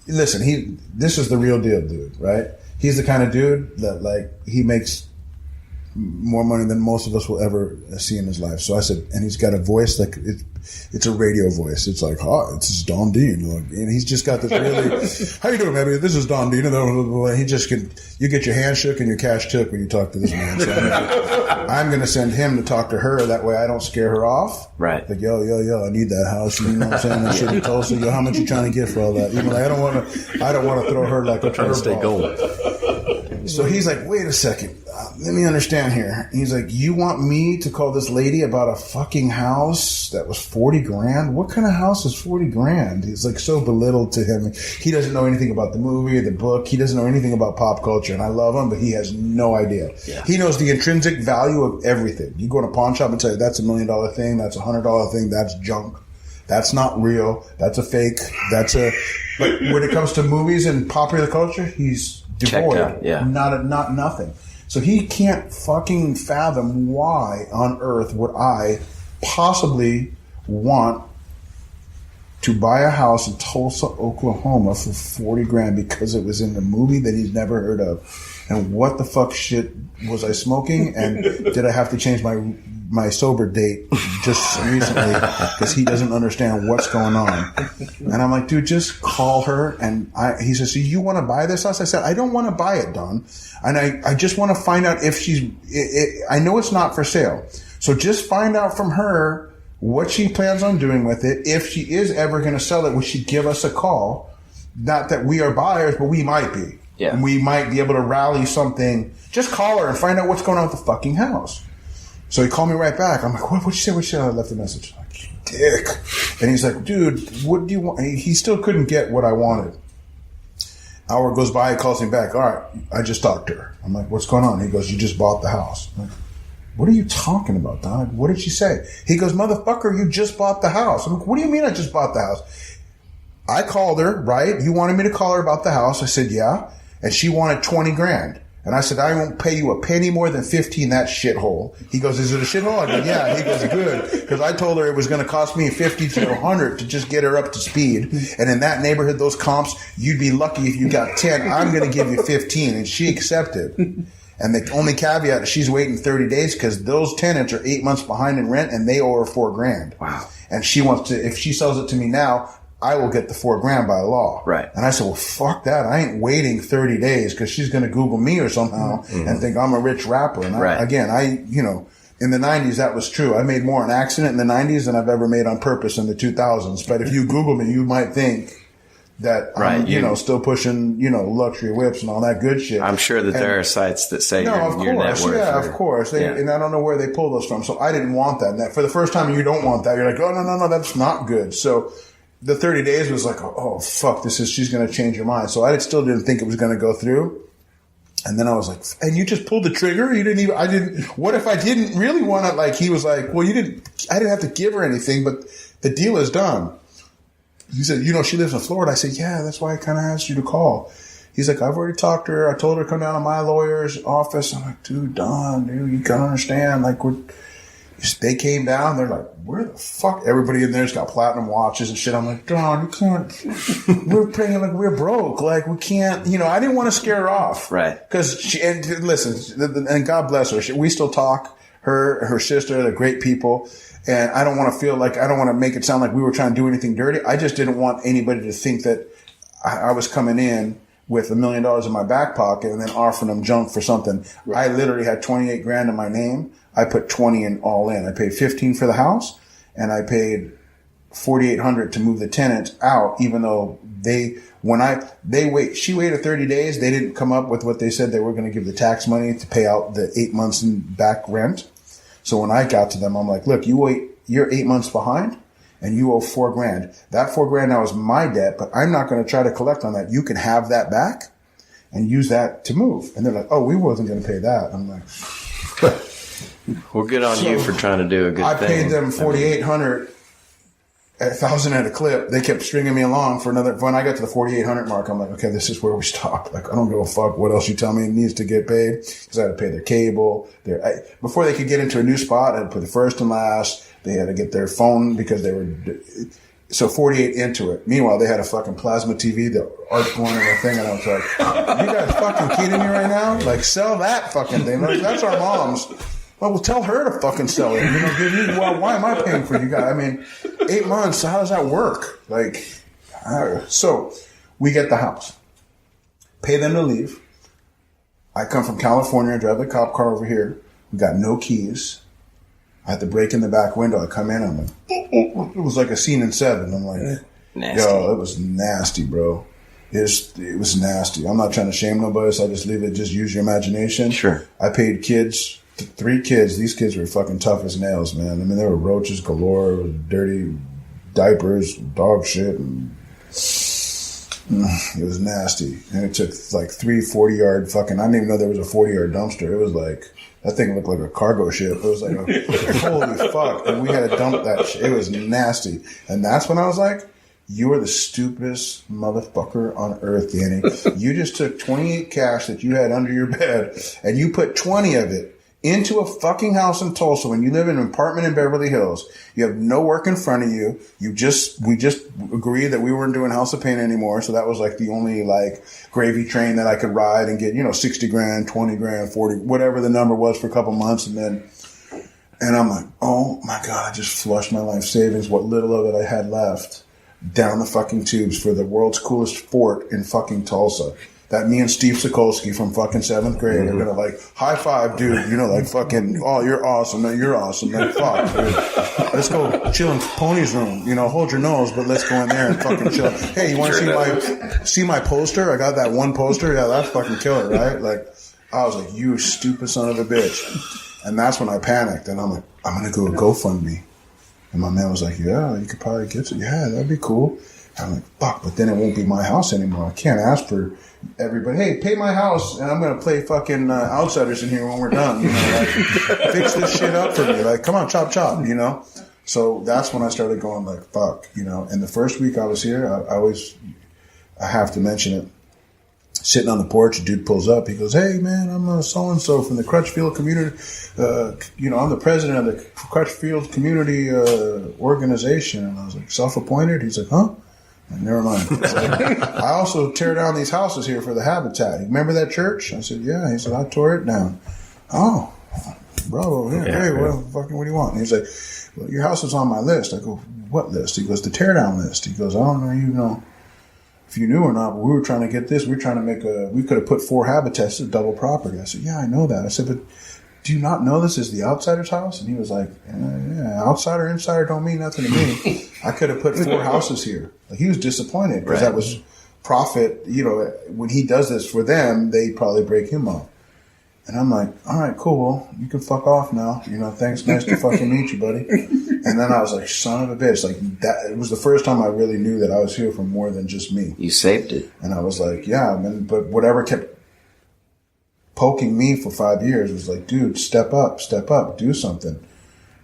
listen, this is the real deal, dude, right? He's the kind of dude that, like, he makes more money than most of us will ever see in his life. So I said, and he's got a voice like it's a radio voice. It's like, hi, this is Don Dean. And he's just got this really, how you doing, baby? This is Don Dean. And he just you get your hand shook and your cash took when you talk to this man. So I'm going to send him to talk to her. That way I don't scare her off. Right. Like, yo, I need that house. You know what I'm saying? That shit in Tulsa. Yo, how much you trying to get for all that? You know, like, I don't want to throw her like a Trying to stay curveball. gold. So he's like, wait a second. Let me understand here. He's like, you want me to call this lady about a fucking house that was $40,000? What kind of house is $40,000? He's like so belittled to him. He doesn't know anything about the movie, the book. He doesn't know anything about pop culture. And I love him, but he has no idea. Yeah. He knows the intrinsic value of everything. You go to a pawn shop and tell you, that's $1 million thing. That's $100 thing. That's junk. That's not real. That's a fake. But when it comes to movies and popular culture, he's devoid. Yeah. Not nothing. So he can't fucking fathom why on earth would I possibly want to buy a house in Tulsa, Oklahoma for $40,000 because it was in the movie that he's never heard of. And what the fuck shit was I smoking? And did I have to change my sober date just recently because he doesn't understand what's going on? And I'm like, dude, just call her. And he says, so you want to buy this house? I said, I don't want to buy it, Don. And I just want to find out if I know it's not for sale. So just find out from her what she plans on doing with it. If she is ever going to sell it, would she give us a call? Not that we are buyers, but we might be. Yeah. And we might be able to rally something. Just call her and find out what's going on with the fucking house. So he called me right back. I'm like, what'd you say? What'd you say? I left a message. I'm like, dick. And he's like, dude, what do you want? He still couldn't get what I wanted. Hour goes by, he calls me back. All right, I just talked to her. I'm like, what's going on? He goes, you just bought the house. I'm like, what are you talking about, Don? What did she say? He goes, motherfucker, you just bought the house. I'm like, what do you mean I just bought the house? I called her, right? You wanted me to call her about the house. I said, yeah. And she wanted $20,000. And I said, I won't pay you a penny more than 15, that shithole. He goes, is it a shithole? I go, yeah. He goes, good. Because I told her it was going to cost me 50 to 100 to just get her up to speed. And in that neighborhood, those comps, you'd be lucky if you got 10. I'm going to give you 15. And she accepted. And the only caveat is she's waiting 30 days because those tenants are 8 months behind in rent and they owe her $4,000. Wow. And she wants to, if she sells it to me now, I will get the $4,000 by law. Right. And I said, well, fuck that. I ain't waiting 30 days because she's going to Google me or somehow and think I'm a rich rapper. And in the 90s, that was true. I made more on accident in the 90s than I've ever made on purpose in the 2000s. But if you Google me, you might think that I'm, still pushing, luxury whips and all that good shit. I'm sure that there are sites that say your net worth. Yeah, of course. And I don't know where they pull those from. So I didn't want that. And for the first time you don't want that, you're like, oh, no, that's not good. So the 30 days was like, oh, fuck, she's going to change her mind. So I still didn't think it was going to go through. And then I was like, and you just pulled the trigger? What if I didn't really want to, like, he was like, well, I didn't have to give her anything, but the deal is done. He said, she lives in Florida. I said, yeah, that's why I kind of asked you to call. He's like, I've already talked to her. I told her to come down to my lawyer's office. I'm like, dude, Don, you gotta understand, like, They came down. They're like, where the fuck? Everybody in there's got platinum watches and shit. I'm like, Don, you can't. We're paying like we're broke. Like we can't. I didn't want to scare her off. Right. Because listen, and God bless her. We still talk. Her sister, they're great people. And I don't want to feel like, I don't want to make it sound like we were trying to do anything dirty. I just didn't want anybody to think that I was coming in with $1 million in my back pocket and then offering them junk for something. Right. I literally had 28 grand in my name. I put 20 in all in. I paid 15 for the house and I paid 4,800 to move the tenants out, even though she waited 30 days. They didn't come up with what they said they were going to give the tax money to pay out the 8 months in back rent. So when I got to them, I'm like, look, you're 8 months behind and you owe $4 grand. That $4 grand now is my debt, but I'm not going to try to collect on that. You can have that back and use that to move. And they're like, oh, we wasn't going to pay that. I'm like, well, good on you for trying to do a good thing. I paid them 4,800 at 1,000 at a clip. They kept stringing me along for another. When I got to the 4,800 mark, I'm like, okay, this is where we stop. Like, I don't give a fuck what else you tell me needs to get paid, because I had to pay their cable. Before they could get into a new spot, I had to put the first and last. They had to get their phone because they were. So 48 into it. Meanwhile, they had a fucking plasma TV, the art going and the thing, and I was like, you guys fucking kidding me right now? Like, sell that fucking thing. Like, that's our mom's. Well, tell her to fucking sell it. Why am I paying for you guys? I mean, 8 months, how does that work? Like, so we get the house. Pay them to leave. I come from California, drive the cop car over here. We got no keys. I had to break in the back window. I come in, I'm like, it was like a scene in Seven. I'm like, nasty. Yo, it was nasty, bro. It was nasty. I'm not trying to shame nobody, so I just leave it, just use your imagination. Sure. I paid kids, 3 kids. These kids were fucking tough as nails, man. I mean, there were roaches galore, dirty diapers, dog shit, and it was nasty. And it took like 3 40-yard fucking, I didn't even know there was a 40-yard dumpster. It was like, that thing looked like a cargo ship. It was like, holy fuck. And we had to dump that shit. It was nasty. And that's when I was like, you are the stupidest motherfucker on earth, Danny. You just took 28 cash that you had under your bed and you put 20 of it into a fucking house in Tulsa when you live in an apartment in Beverly Hills. You have no work in front of you. We just agreed that we weren't doing House of Pain anymore. So that was like the only like gravy train that I could ride and get, 60 grand, 20 grand, 40, whatever the number was for a couple months. And I'm like, oh my God, I just flushed my life savings, what little of it I had left, down the fucking tubes for the world's coolest fort in fucking Tulsa. That me and Steve Sokolsky from fucking 7th grade are gonna like high five, dude. Like fucking, oh, you're awesome, man. You're awesome, man. Fuck, dude. Let's go chill in Pony's room. Hold your nose, but let's go in there and fucking chill. Hey, you want to see my poster? I got that one poster. Yeah, that's fucking killer, right? Like, I was like, you stupid son of a bitch. And that's when I panicked, and I'm like, I'm gonna go GoFundMe. And my man was like, yeah, you could probably get it. Yeah, that'd be cool. I'm like, fuck, but then it won't be my house anymore. I can't ask for everybody, hey, pay my house, and I'm going to play fucking Outsiders in here when we're done. Fix this shit up for me. Like, come on, chop, chop, So that's when I started going like, fuck, And the first week I was here, I have to mention it. Sitting on the porch, a dude pulls up. He goes, hey, man, I'm so-and-so from the Crutchfield community. I'm the president of the Crutchfield community organization. And I was like, self-appointed? He's like, huh? Never mind. Like, I also tear down these houses here for the Habitat. You remember that church? I said, yeah. He said, I tore it down. Oh, bravo. Yeah, hey, well, fucking, what do you want? And he's like, well, your house is on my list. I go, what list? He goes, the tear down list. He goes, I don't know, if you knew or not, but we were trying to get this. We were trying to we could have put 4 Habitats as double property. I said, yeah, I know that. I said, but do you not know this is the outsider's house? And he was like, yeah, outsider, insider don't mean nothing to me. I could have put 4 houses here. Like, he was disappointed because that was profit. When he does this for them, they probably break him up. And I'm like, all right, cool. Well, you can fuck off now. Thanks. Nice to fucking meet you, buddy. And then I was like, son of a bitch. Like, that, it was the first time I really knew that I was here for more than just me. You saved it. And I was like, yeah, but whatever kept poking me for 5 years was like, dude, step up, do something.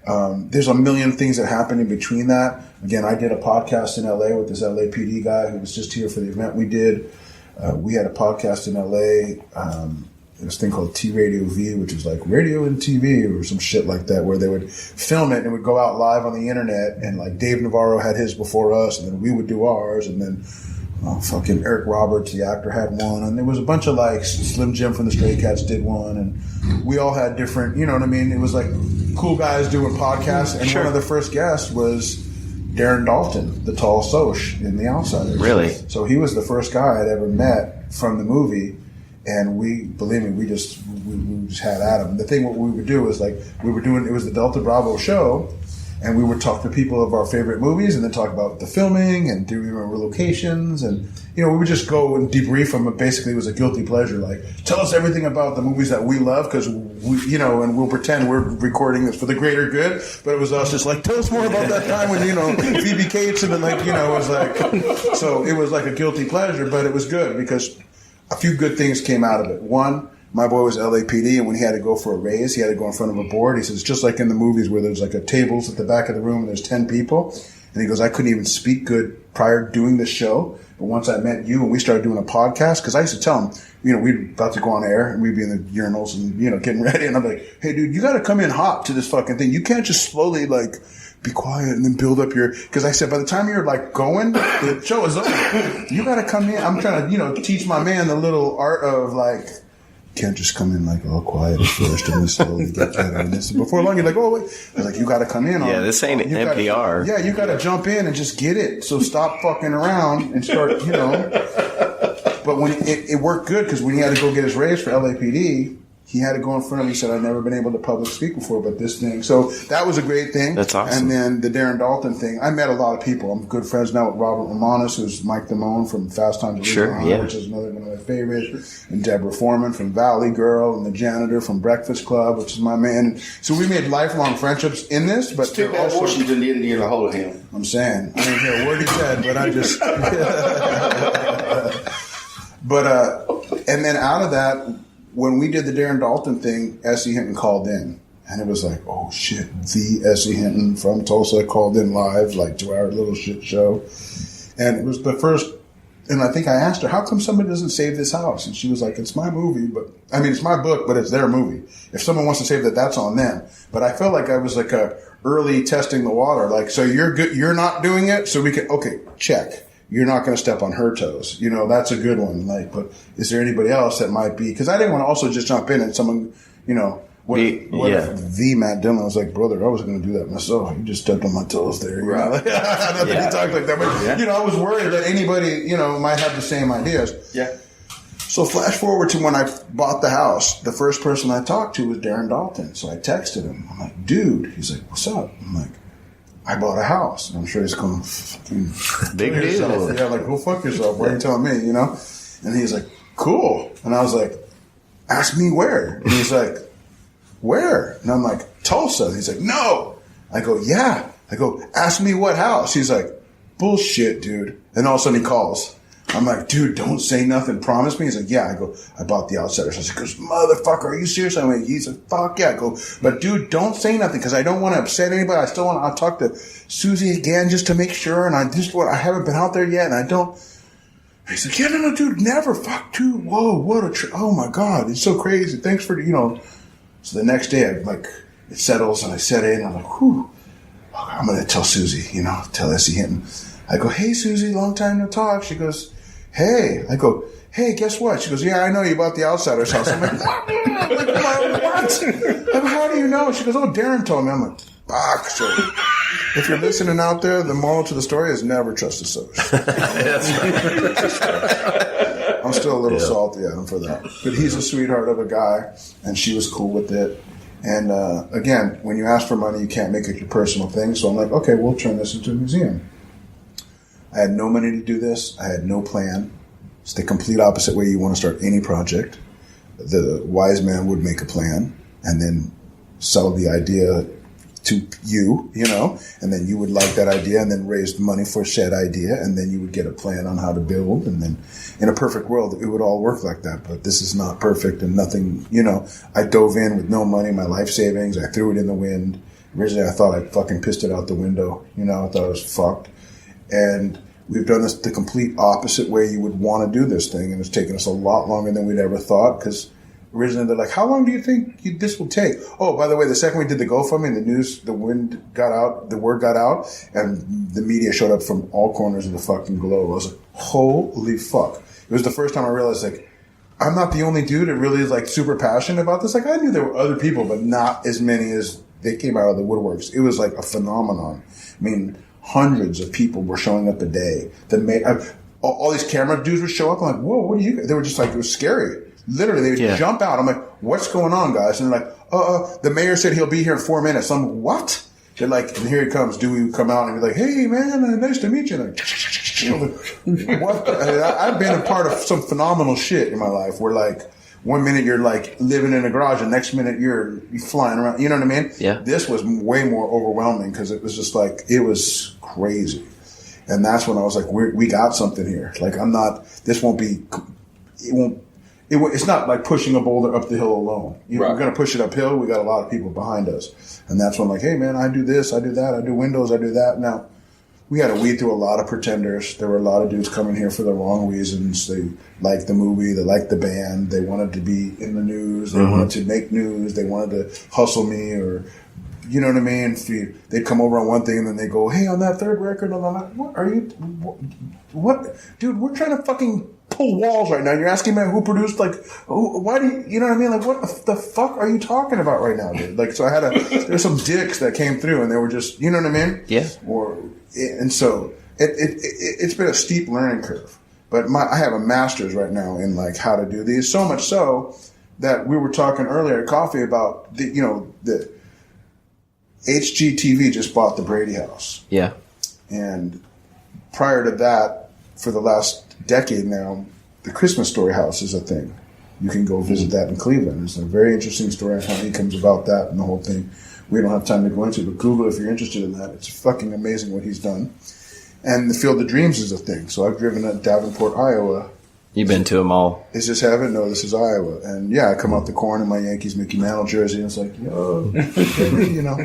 There's a million things that happened in between that. Again, I did a podcast in LA with this LAPD guy who was just here for the event we did. We had a podcast in LA. this thing called T-Radio V, which was like radio and TV or some shit like that, where they would film it and it would go out live on the internet, and like Dave Navarro had his before us, and then we would do ours, and then fucking Eric Roberts, the actor, had one, and there was a bunch of like Slim Jim from the Stray Cats did one, and we all had different, you know what I mean? It was like cool guys doing podcasts, and one of the first guests was Darren Daulton, the tall Soch in The Outsiders. Really? So he was the first guy I'd ever met from the movie. And we just had at him. The thing what we would do is like we were doing, it was the Delta Bravo show, and we would talk to people of our favorite movies, and then talk about the filming and do remember locations, and we would just go and debrief them. But basically, it was a guilty pleasure. Like, tell us everything about the movies that we love, because we, and we'll pretend we're recording this for the greater good. But it was us just like, tell us more about that time when Phoebe Cates, and then it was like, so it was like a guilty pleasure, but it was good because a few good things came out of it. One, my boy was LAPD, and when he had to go for a raise, he had to go in front of a board. He says, just like in the movies where there's like a tables at the back of the room and there's 10 people. And he goes, I couldn't even speak good prior to doing the show. But once I met you and we started doing a podcast, because I used to tell him, we'd about to go on air and we'd be in the urinals and, getting ready. And I'm like, hey, dude, you got to come in hot to this fucking thing. You can't just slowly be quiet and then build up because I said, by the time you're going, the show is over. You got to come in. I'm trying to, teach my man the little art of can't just come in all quiet at first and then slowly get better. And this before long, you're like, oh, wait. I was like, you got to come in. Yeah, this ain't NPR. You got to jump in and just get it. So stop fucking around and start, But when it worked good, because when he had to go get his raise for LAPD, he had to go in front of me. He said, I've never been able to public speak before, but this thing. So that was a great thing. That's awesome. And then the Darren Daulton thing. I met a lot of people. I'm good friends now with Robert Romanus, who's Mike Damone from Fast Times at Ridgemont, which is another one of my favorites. And Deborah Foreman from Valley Girl, and the janitor from Breakfast Club, which is my man. So we made lifelong friendships in this. But too bad Washington didn't get a hold of him. I'm saying. I didn't hear a word he said, but I just... and then out of that... When we did the Darren Daulton thing, s-ehinton called in. And it was like, oh, shit, the s-ehinton from Tulsa called in live, to our little shit show. And it was the first, and I think I asked her, how come somebody doesn't save this house? And she was like, it's my movie, it's my book, but it's their movie. If someone wants to save that, that's on them. But I felt like I was a early testing the water. So you're good, you're not doing it, so we can, okay, check. You're not going to step on her toes. That's a good one. But is there anybody else that might be? Because I didn't want to also just jump in and someone, what if the Matt Dillon was like, brother, I was going to do that myself. You just stepped on my toes there. Not that he talked like that. But, I was worried that anybody, might have the same ideas. Yeah. So flash forward to when I bought the house. The first person I talked to was Darren Daulton. So I texted him. I'm like, dude. He's like, what's up? I'm like, I bought a house. And I'm sure he's going, big deal. Yeah, go fuck yourself. Why are you telling me, And he's like, cool. And I was like, ask me where. And he's like, where? And I'm like, Tulsa. And he's like, no. I go, yeah. I go, ask me what house. He's like, bullshit, dude. And all of a sudden he calls. I'm like, dude, don't say nothing. Promise me. He's like, yeah. I go, I bought the Outsiders. I was like, motherfucker, are you serious? I mean, he's like, fuck yeah. I go, but dude, don't say nothing because I don't want to upset anybody. I still want to talk to Susie again just to make sure. And I haven't been out there yet. And I don't. He's like, yeah, no, dude, never. Fuck, dude. Whoa, what a oh my God. It's so crazy. Thanks for, So the next day, it settles and I set in. I'm like, whew. I'm going to tell Susie, tell s-ehinton. I go, hey, Susie, long time no talk. She goes, hey. I go, hey, guess what? She goes, yeah, I know you bought the Outsiders house. I'm like, what? What? How do you know? She goes, oh, Darren told me. I'm like, fuck. So if you're listening out there, the moral to the story is never trust a source. I'm still a little salty at him for that. But he's a sweetheart of a guy, and she was cool with it. And again, when you ask for money, you can't make it your personal thing. So I'm like, okay, we'll turn this into a museum. I had no money to do this. I had no plan. It's the complete opposite way you want to start any project. The wise man would make a plan and then sell the idea to you, and then you would like that idea and then raise the money for said idea, and then you would get a plan on how to build, and then in a perfect world, it would all work like that. But this is not perfect, and nothing, I dove in with no money, my life savings, I threw it in the wind. Originally, I thought I fucking pissed it out the window, I thought I was fucked. And we've done this the complete opposite way you would want to do this thing, and it's taken us a lot longer than we'd ever thought, because originally they're like, how long do you think this will take? Oh, by the way, the second we did the GoFundMe, the word got out, and the media showed up from all corners of the fucking globe. I was like, holy fuck. It was the first time I realized, like, I'm not the only dude that really is, like, super passionate about this. Like, I knew there were other people, but not as many as they came out of the woodworks. It was like a phenomenon. I mean, hundreds of people were showing up a day. All these camera dudes would show up. I'm like, whoa, what are you? They were just like, it was scary. Literally, they would jump out. I'm like, what's going on, guys? And they're like, the mayor said he'll be here in 4 minutes. I'm like, what? They're like, and here he comes. Dewey would come out and be like, hey, man, nice to meet you. Like, what? I've been a part of some phenomenal shit in my life where, like, 1 minute you're, like, living in a garage, and next minute you're flying around. You know what I mean? Yeah. This was way more overwhelming because it was just like, it was crazy. And that's when I was like, we got something here. Like, it's not like pushing a boulder up the hill alone. We're going to push it uphill. We got a lot of people behind us. And that's when I'm like, hey, man, I do this, I do that, I do windows, I do that. Now, we had to weed through a lot of pretenders. There were a lot of dudes coming here for the wrong reasons. They liked the movie, they liked the band, they wanted to be in the news, they wanted to make news, they wanted to hustle me, or, you know what I mean? They'd come over on one thing and then they go, hey, on that third record, and I'm like, what are you, what? Dude, we're trying to fucking pull walls right now. You're asking me who produced, like, why do you know what I mean? Like, what the fuck are you talking about right now, dude? Like, so there's some dicks that came through and they were just, you know what I mean? Yeah. And so it's been a steep learning curve. But I have a master's right now in, like, how to do these. So much so that we were talking earlier at coffee about the HGTV just bought the Brady House. Yeah. And prior to that, for the last decade now, the Christmas Story House is a thing. You can go visit that in Cleveland. It's a very interesting story on how he comes about that and the whole thing. We don't have time to go into it, but Google if you're interested in that. It's fucking amazing what he's done. And the Field of Dreams is a thing. So I've driven to Davenport, Iowa. You've been to them all. Is this heaven? No, this is Iowa. And yeah, I come out the corn in my Yankees Mickey Mantle jersey, and it's like, yo, you know.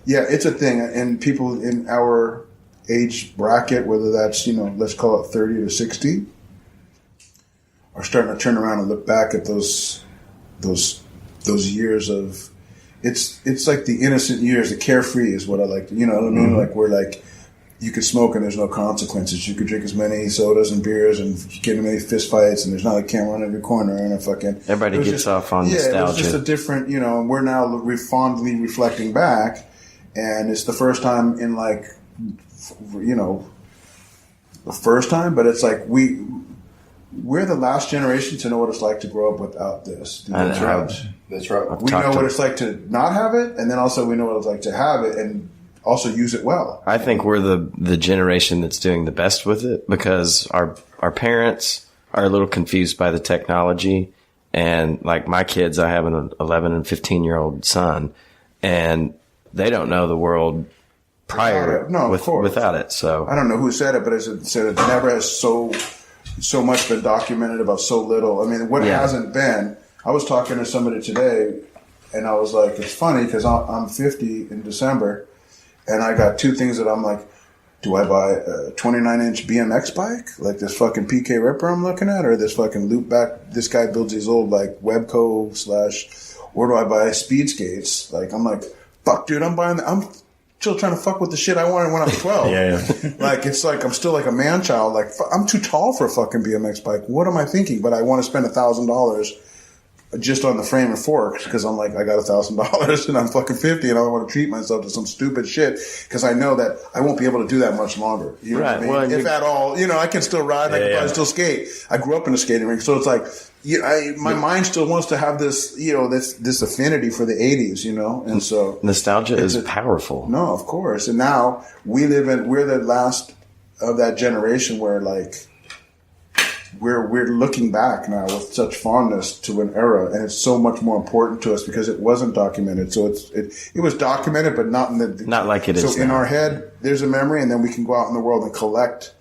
Yeah, it's a thing. And people in our age bracket, whether that's, let's call it 30 to 60, are starting to turn around and look back at those years of, it's like the innocent years, the carefree is what I like to, you know what I mean? Mm-hmm. Like, we're like, you could smoke and there's no consequences. You could drink as many sodas and beers and get in many fist fights, and there's not a camera on every corner and a fucking. Everybody gets off on nostalgia. Yeah, it was just a different, we're now fondly reflecting back, and it's the first time in, like, the first time, but it's like we're the last generation to know what it's like to grow up without this. That's right. That's right. We know what it's like to not have it, and then also we know what it's like to have it and also use it well. I think we're the generation that's doing the best with it, because our parents are a little confused by the technology. And like my kids, I have an 11 and 15-year-old son, and they don't know the world prior without it. So I don't know who said it, but it said it never has so much been documented about so little. I mean, what hasn't been. I was talking to somebody today, and I was like, it's funny because I'm 50 in December, and I got two things that I'm like, do I buy a 29-inch BMX bike, like this fucking PK Ripper I'm looking at, or this fucking loop back? This guy builds these old, like, Webco / or do I buy speed skates? Like, I'm like, fuck, dude, I'm still trying to fuck with the shit I wanted when I was 12. Yeah. Like, it's like I'm still like a man child. Like, I'm too tall for a fucking BMX bike. What am I thinking? But I want to spend $1,000 just on the frame and forks because I'm like, I got $1,000 and I'm fucking 50 and I don't want to treat myself to some stupid shit because I know that I won't be able to do that much longer. You know what I mean? Well, if at all, I can still ride. I can probably still skate. I grew up in a skating rink, so it's like, my mind still wants to have this, this affinity for the 80s, and so nostalgia is powerful. No, of course. And now we're the last of that generation where, like, we're looking back now with such fondness to an era, and it's so much more important to us because it wasn't documented. So it was documented, but not like it is. So in our head, there's a memory, and then we can go out in the world and collect.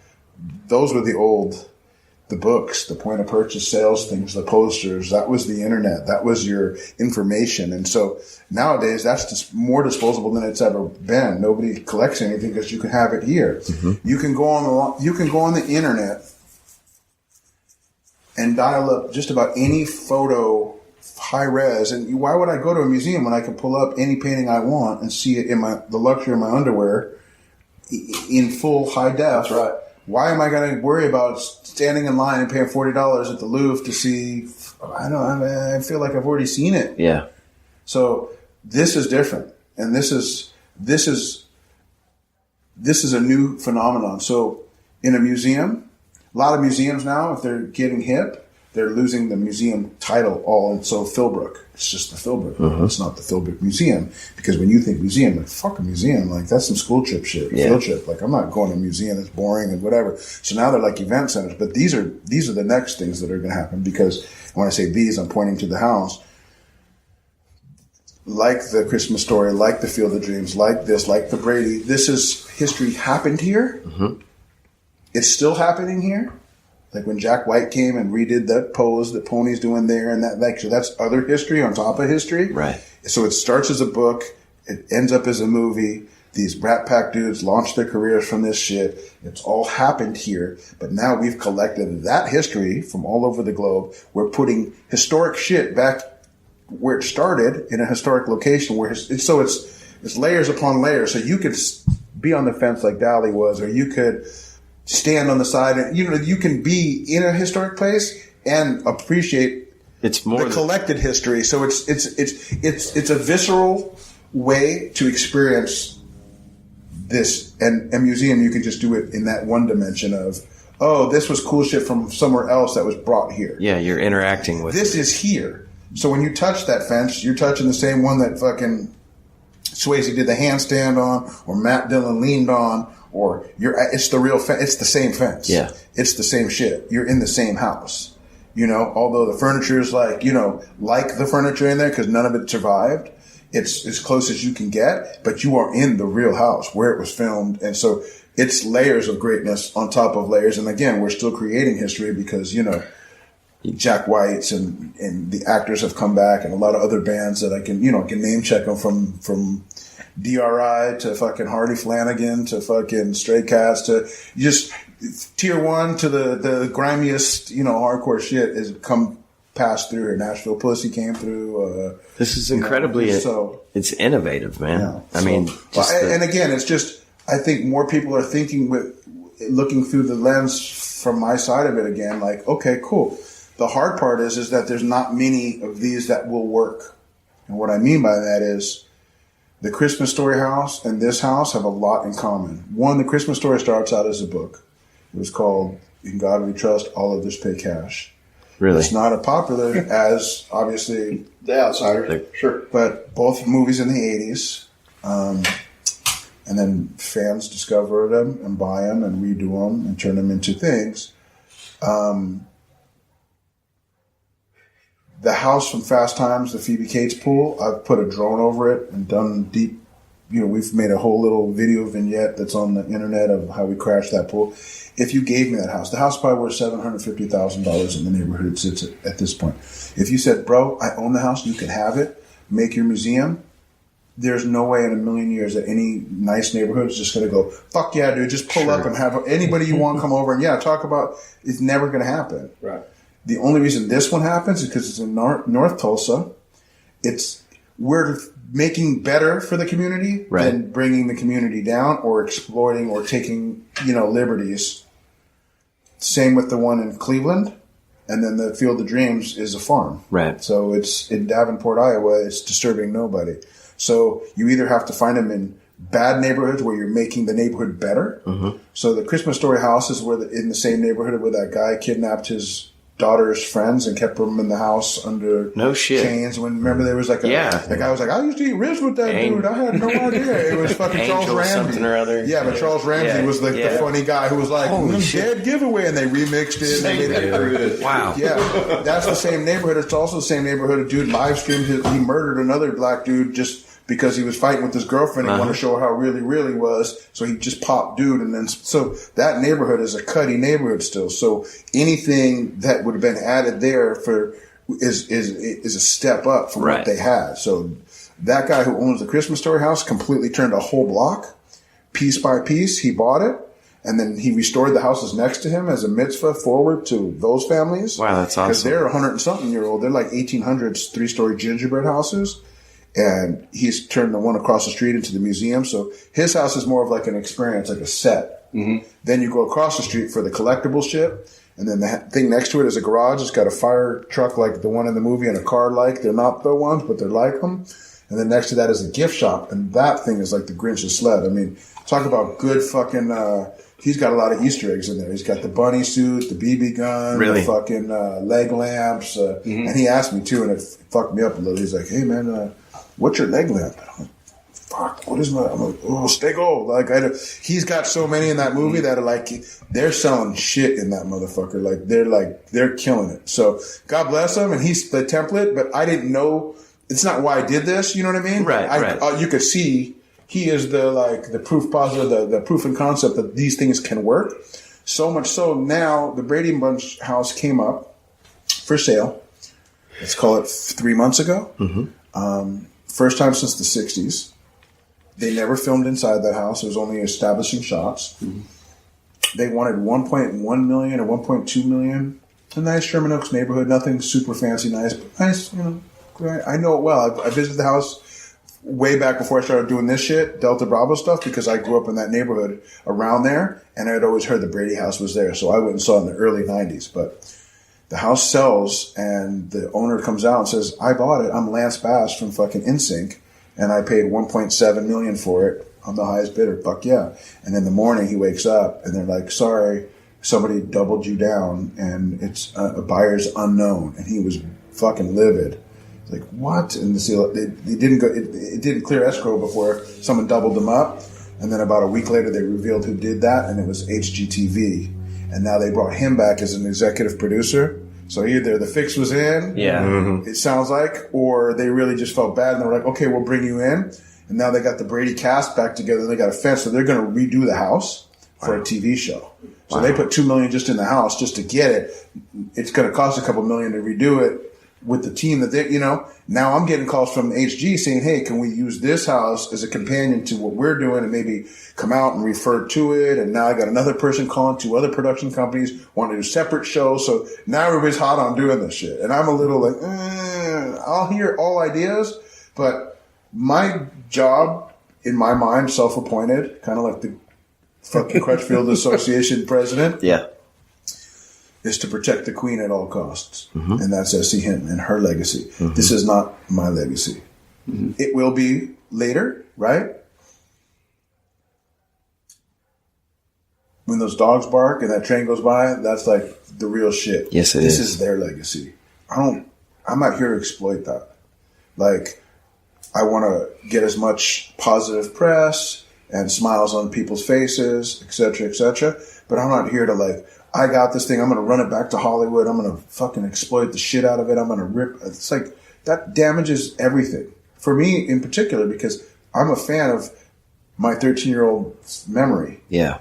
Those were the books, the point of purchase sales things, the posters. That was the internet. That was your information. And so nowadays, that's just more disposable than it's ever been. Nobody collects anything because you can have it here. Mm-hmm. You can go on the internet and dial up just about any photo high res. And why would I go to a museum when I can pull up any painting I want and see it in the luxury of my underwear in full high def? That's right. Why am I going to worry about standing in line and paying $40 at the Louvre to see? I feel like I've already seen it. Yeah. So this is different, and this is a new phenomenon. So in a museum, a lot of museums now, if they're getting hip, they're losing the museum title all. And so Philbrook, it's just the Philbrook. It's not the Philbrook Museum, because when you think museum, like fuck a museum, like that's some school trip shit, field trip. Like I'm not going to a museum, it's boring and whatever. So now they're like event centers. But these are the next things that are going to happen, because when I say these, I'm pointing to the house. Like the Christmas Story, like the Field of Dreams, like this, like the Brady. This is history happened here. It's still happening here. Like when Jack White came and redid that pose that Pony's doing there, and so that's other history on top of history. Right. So it starts as a book, it ends up as a movie. These Brat Pack dudes launched their careers from this shit. It's all happened here, but now we've collected that history from all over the globe. We're putting historic shit back where it started in a historic location, where it's layers upon layers. So you could be on the fence like Dali was, or you could stand on the side, and you can be in a historic place and appreciate it's more the collected history. So it's a visceral way to experience this. And a museum, you can just do it in that one dimension of, oh, this was cool shit from somewhere else that was brought here. Yeah, you're interacting with this. Is here. So when you touch that fence, you're touching the same one that fucking Swayze did the handstand on, or Matt Dillon leaned on, or it's the real fence. It's the same fence. Yeah. It's the same shit. You're in the same house. Although the furniture is like the furniture in there, because none of it survived. It's as close as you can get, but you are in the real house where it was filmed. And so it's layers of greatness on top of layers. And again, we're still creating history because, Jack White's and the actors have come back, and a lot of other bands that I can name check them from DRI to fucking Hardy Flanagan to fucking Stray Cats to just tier one to the grimiest, hardcore shit has come passed through here. Nashville Pussy came through. This is incredibly, it's innovative, man. Yeah, and again, it's just, I think more people are looking through the lens from my side of it again, like, okay, cool. The hard part is that there's not many of these that will work. And what I mean by that is the Christmas Story house and this house have a lot in common. One, the Christmas Story starts out as a book. It was called In God We Trust, All Others Pay Cash. Really? It's not as popular as, obviously, The Outsider. Sure. But both movies in the 80s. And then fans discover them and buy them and redo them and turn them into things. The house from Fast Times, the Phoebe Cates pool, I've put a drone over it and done deep, we've made a whole little video vignette that's on the internet of how we crashed that pool. If you gave me that house, the house probably worth $750,000 in the neighborhood it sits at this point. If you said, bro, I own the house, you can have it, make your museum, there's no way in a million years that any nice neighborhood is just going to go, fuck yeah, dude, just pull up and have anybody you want come over and talk about, it's never going to happen. Right. The only reason this one happens is because it's in North Tulsa. We're making better for the community than bringing the community down or exploiting or taking, liberties. Same with the one in Cleveland. And then the Field of Dreams is a farm. Right. So it's in Davenport, Iowa. It's disturbing nobody. So you either have to find them in bad neighborhoods where you're making the neighborhood better. Mm-hmm. So the Christmas Story house is in the same neighborhood where that guy kidnapped his daughter's friends and kept them in the house under chains. Remember there was like the guy was like, I used to eat ribs with that dude. I had no idea. It was fucking Charles Ramsey. Something or other. Yeah, but Charles Ramsey was like the funny guy who was like, dead giveaway, and they remixed it. And made it wow. Yeah, that's the same neighborhood. It's also the same neighborhood. A dude live streamed he murdered another black dude just because he was fighting with his girlfriend and wanted to show how really was. So he just popped dude. And then, so that neighborhood is a cutty neighborhood still. So anything that would have been added there is a step up from what they had. So that guy who owns the Christmas Story house completely turned a whole block, piece by piece. He bought it And then he restored the houses next to him as a mitzvah forward to those families. Wow, that's awesome. Because they're 100 and something year old. They're like 1800s, 3-story gingerbread houses. And he's turned the one across the street into the museum. So his house is more of like an experience, like a set. Mm-hmm. Then you go across the street for the collectible shit. And then the thing next to it is a garage. It's got a fire truck like the one in the movie and a car like. They're not the ones, but they're like them. And then next to that is a gift shop. And that thing is like the Grinch's sled. I mean, talk about good fucking... he's got a lot of Easter eggs in there. He's got the bunny suit, the BB gun, the fucking leg lamps. And he asked me too, and it fucked me up a little. He's like, "Hey man, what's your leg lamp?" And I'm like, "Fuck, what is my?" I'm like, "Oh, stay gold." Like he's got so many in that movie that are like they're selling shit in that motherfucker. They're killing it. So God bless him, and he's the template. But I didn't know. It's not why I did this. You know what I mean? Right. You could see. He is the proof positive, the proof and concept that these things can work. So much so now the Brady Bunch house came up for sale. Let's call it 3 months ago. Mm-hmm. First time since the 60s. They never filmed inside that house. It was only establishing shots. Mm-hmm. They wanted $1.1 million or $1.2 million. A nice Sherman Oaks neighborhood. Nothing super fancy nice, but nice, I know it well. I visited the house way back before I started doing this shit, Delta Bravo stuff, because I grew up in that neighborhood around there, and I had always heard the Brady house was there, so I went and saw it in the early 90s. But the house sells, and the owner comes out and says, "I bought it. I'm Lance Bass from fucking NSYNC, and I paid $1.7 million for it. I'm the highest bidder." Fuck yeah. And in the morning, he wakes up, and they're like, "Sorry, somebody doubled you down, and it's a buyer's unknown." And he was fucking livid. Like, what? And it didn't clear escrow before someone doubled them up. And then about a week later, they revealed who did that, and it was HGTV. And now they brought him back as an executive producer. So either the fix was in, it sounds like, or they really just felt bad, and they were like, "Okay, we'll bring you in." And now they got the Brady cast back together, and they got a fence, so they're going to redo the house for a TV show. So they put $2 million just in the house just to get it. It's going to cost a couple million to redo it. With the team that they, now I'm getting calls from HG saying, "Hey, can we use this house as a companion to what we're doing and maybe come out and refer to it?" And now I got another person calling 2 other production companies wanting to do separate shows. So now everybody's hot on doing this shit. And I'm a little like, I'll hear all ideas, but my job in my mind, self-appointed, kind of like the fucking Crutchfield Association president. Yeah. Is to protect the queen at all costs. Mm-hmm. And that's s-ehinton and her legacy. Mm-hmm. This is not my legacy. Mm-hmm. It will be later, right? When those dogs bark and that train goes by, that's like the real shit. Yes, This is their legacy. I'm not here to exploit that. Like, I want to get as much positive press and smiles on people's faces, et cetera, but I'm not here to like, I got this thing, I'm going to run it back to Hollywood, I'm going to fucking exploit the shit out of it, I'm going to rip. It's like, that damages everything. For me in particular, because I'm a fan of my 13-year-old's memory. Yeah.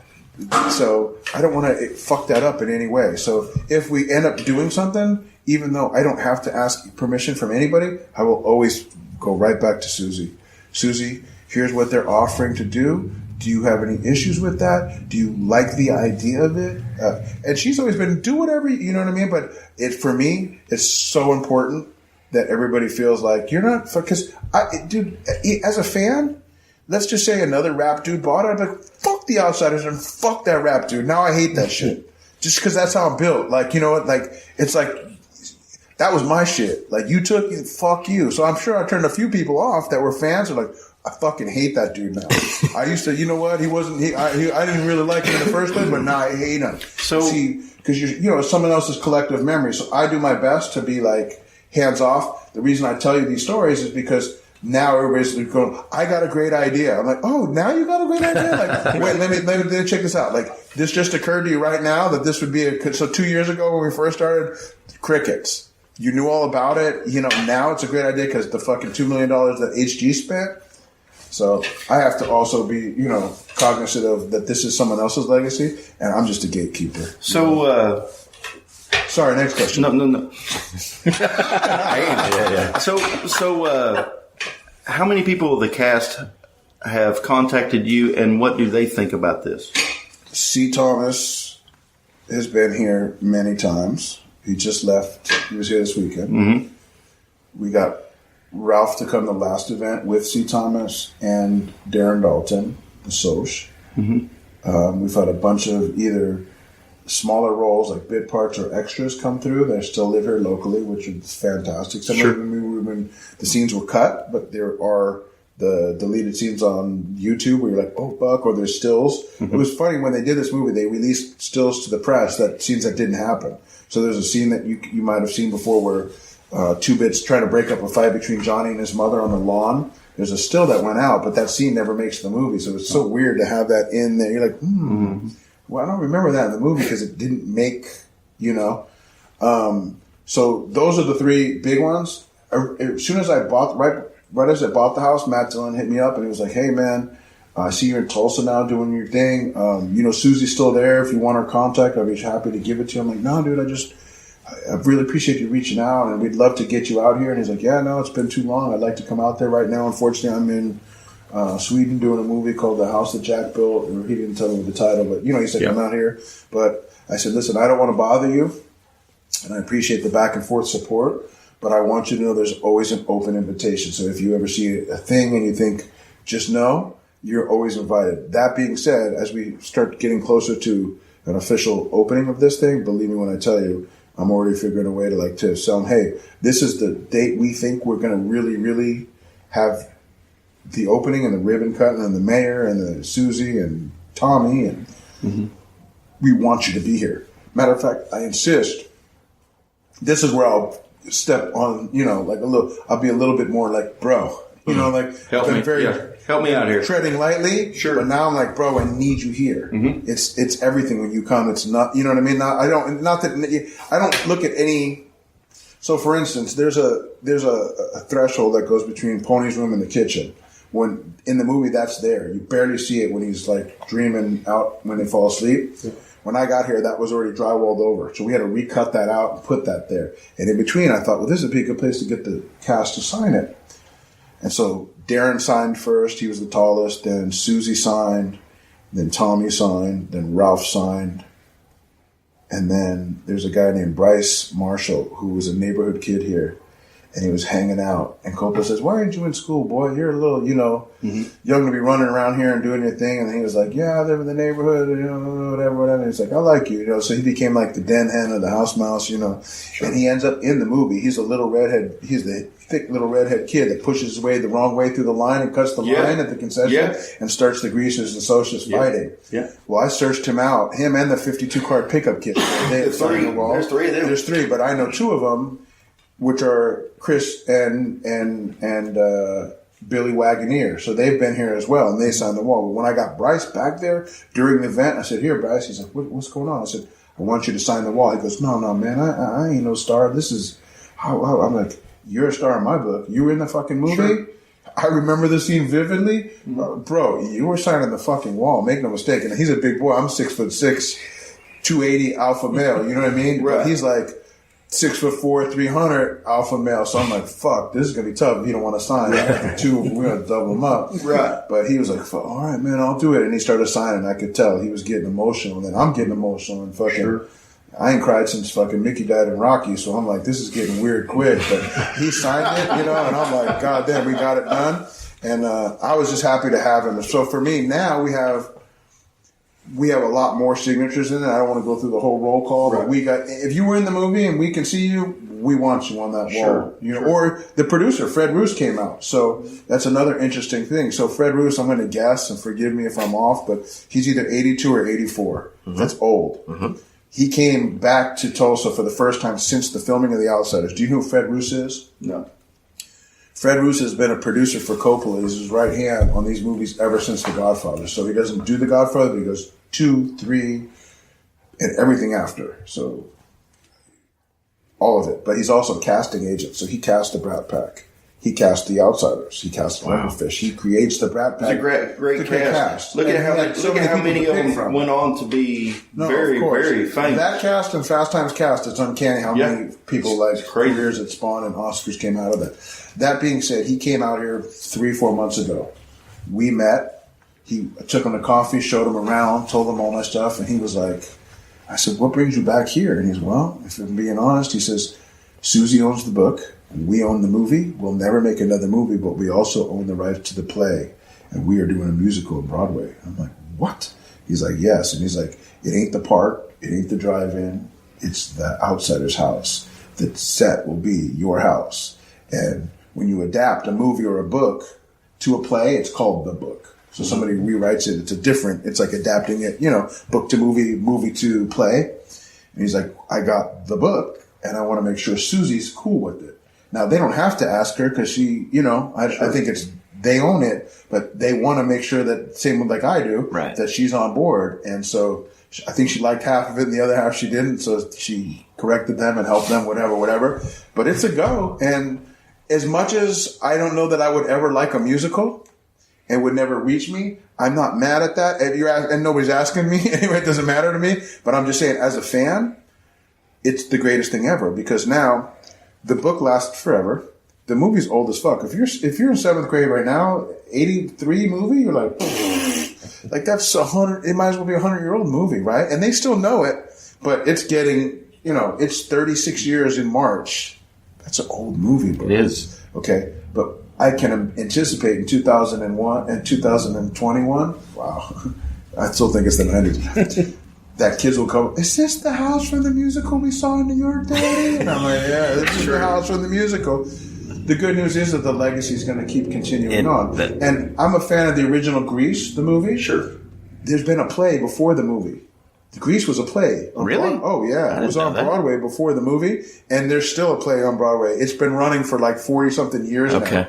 So I don't want to fuck that up in any way. So if we end up doing something, even though I don't have to ask permission from anybody, I will always go right back to Susie. Susie, here's what they're offering to do. Do you have any issues with that? Do you like the idea of it? And she's always been, do whatever, you know what I mean? But for me, it's so important that everybody feels like you're not, because dude, as a fan, let's just say another rap dude bought it. I'm like, fuck the Outsiders and fuck that rap dude. Now I hate that shit. Just because that's how I'm built. Like, you know what? Like, it's like, that was my shit. Like, you took it, fuck you. So I'm sure I turned a few people off that were fans who are like, I fucking hate that dude now. I used to, you know what? I didn't really like him in the first place, but now I hate him. So, see, because it's someone else's collective memory. So I do my best to be like hands off. The reason I tell you these stories is because now everybody's going, I got a great idea. I'm like, oh, now you got a great idea? Like, wait, let me check this out. Like, this just occurred to you right now that this would be so 2 years ago when we first started, crickets. You knew all about it. Now it's a great idea because the fucking $2 million that HG spent. So I have to also be, cognizant of that this is someone else's legacy, and I'm just a gatekeeper. So, sorry, next question. No. Yeah. So, how many people of the cast have contacted you, and what do they think about this? C. Thomas has been here many times. He just left. He was here this weekend. Mm-hmm. We got Ralph to come to the last event with C. Thomas and Darren Daulton, the Soch. Mm-hmm. We've had a bunch of either smaller roles like bit parts or extras come through. They still live here locally, which is fantastic. Some of them, the scenes were cut, but there are the deleted scenes on YouTube where you're like, oh, fuck, or there's stills. Mm-hmm. It was funny when they did this movie, they released stills to the press, that scenes that didn't happen. So there's a scene that you might have seen before where Two Bits trying to break up a fight between Johnny and his mother on the lawn. There's a still that went out, but that scene never makes the movie. So it's so weird to have that in there. You're like, well, I don't remember that in the movie because it didn't make, So those are the three big ones. As soon as I bought, right as I bought the house, Matt Dillon hit me up and he was like, hey, man, I see you're in Tulsa now doing your thing. Susie's still there. If you want her contact, I'd be happy to give it to you. I'm like, no, dude, I really appreciate you reaching out and we'd love to get you out here. And he's like, yeah, no, it's been too long. I'd like to come out there right now. Unfortunately, I'm in Sweden doing a movie called The House That Jack Built. Or he didn't tell me the title, but he said, come out here. But I said, listen, I don't want to bother you. And I appreciate the back and forth support, but I want you to know there's always an open invitation. So if you ever see a thing and you think, just know, you're always invited. That being said, as we start getting closer to an official opening of this thing, believe me when I tell you, I'm already figuring a way to tell them, hey, this is the date we think we're going to really, really have the opening and the ribbon cutting and the mayor and the Susie and Tommy and we want you to be here. Matter of fact, I insist. This is where I'll step on, I'll be a little bit more like, bro, help me. Help me out here. Treading lightly. Sure. But now I'm like, bro, I need you here. Mm-hmm. It's everything when you come. It's not, you know what I mean? I don't look at any. So for instance, there's a threshold that goes between Pony's room and the kitchen. When in the movie that's there, you barely see it when he's like dreaming out when they fall asleep. Yeah. When I got here, that was already drywalled over. So we had to recut that out and put that there. And in between, I thought, well, this would be a good place to get the cast to sign it. And so Darren signed first. He was the tallest. Then Susie signed. Then Tommy signed. Then Ralph signed. And then there's a guy named Bryce Marshall who was a neighborhood kid here. And he was hanging out. And Coppola says, why aren't you in school, boy? You're a little, young to be running around here and doing your thing. And he was like, yeah, I live in the neighborhood, whatever. And he's like, I like you, So he became like the den hen or the house mouse, Sure. And he ends up in the movie. He's a little redhead. He's the thick little redhead kid that pushes his way the wrong way through the line and cuts the line at the concession and starts the greasers and socialists fighting. Yeah. Well, I searched him out, him and the 52 card pickup kid. There's three of them. There's three, but I know two of them, which are Chris and Billy Wagoneer. So they've been here as well, and they signed the wall. But when I got Bryce back there during the event, I said, here, Bryce. He's like, what's going on? I said, I want you to sign the wall. He goes, no, man, I ain't no star. This is how I'm like, you're a star in my book. You were in the fucking movie? Sure. I remember the scene vividly. Bro, you were signing the fucking wall. Make no mistake. And he's a big boy. I'm 6'6", 280 alpha male. You know what I mean? Right. But he's like 6'4", 300 alpha male. So I'm like, fuck, this is going to be tough if you don't want to sign. We're going to double him up. Right. But he was like, fuck, all right, man, I'll do it. And he started signing. I could tell he was getting emotional. And then I'm getting emotional and fucking... Sure. I ain't cried since fucking Mickey died in Rocky, so I'm like, this is getting weird quick. But he signed it, and I'm like, God damn, we got it done. And I was just happy to have him. So for me, now we have a lot more signatures in it. I don't want to go through the whole roll call, but we got, if you were in the movie and we can see you, we want you on that wall. Sure. Or the producer, Fred Roos, came out. So that's another interesting thing. So Fred Roos, I'm going to guess, and forgive me if I'm off, but he's either 82 or 84. Mm-hmm. That's old. Mm-hmm. He came back to Tulsa for the first time since the filming of The Outsiders. Do you know who Fred Roos is? No. Fred Roos has been a producer for Coppola. He's his right hand on these movies ever since The Godfather. So he doesn't do The Godfather, but he goes 2, 3, and everything after. So all of it. But he's also a casting agent. So he cast the Brat Pack. He cast The Outsiders. He cast Fish. He creates the Brat Pack. It's a great cast. Look at how many of them went on to be very famous. That cast and Fast Times cast, it's uncanny how many people careers it spawned and Oscars came out of that. That being said, he came out here 3-4 months ago. We met. I took him to coffee, showed him around, told him all my stuff, and he was like, I said, what brings you back here? And he's, well, if I'm being honest, he says, Susie owns the book, and we own the movie. We'll never make another movie, but we also own the rights to the play, and we are doing a musical on Broadway. I'm like, what? He's like, yes. And he's like, it ain't the park, it ain't the drive-in, it's the outsider's house. The set will be your house. And when you adapt a movie or a book to a play, it's called the book. So somebody rewrites it. It's like adapting it, book to movie, movie to play. And he's like, I got the book and I want to make sure Susie's cool with it. Now they don't have to ask her because she, I think they own it, but they want to make sure that same like I do, right, that she's on board. And so I think she liked half of it and the other half she didn't. So she corrected them and helped them, whatever. But it's a go. And as much as I don't know that I would ever like a musical, and would never reach me, I'm not mad at that. And nobody's asking me. Anyway, it doesn't matter to me. But I'm just saying, as a fan, it's the greatest thing ever. Because now, the book lasts forever. The movie's old as fuck. If you're in 7th grade right now, 83 movie, you're like, like that's 100, it might as well be a 100-year-old movie, right? And they still know it, but it's getting, it's 36 years in March. That's an old movie, bro. It is. Okay, but I can anticipate in 2001 and 2021. Wow, I still think it's the 90s. That kids will come. Is this the house from the musical we saw in New York, Daddy? And I'm like, yeah, this is the house from the musical. The good news is that the legacy is going to keep continuing on. And I'm a fan of the original Grease, the movie. Sure. There's been a play before the movie. Grease was a play. Really? Oh, yeah. It was on Broadway before the movie, and there's still a play on Broadway. It's been running for like 40-something years now.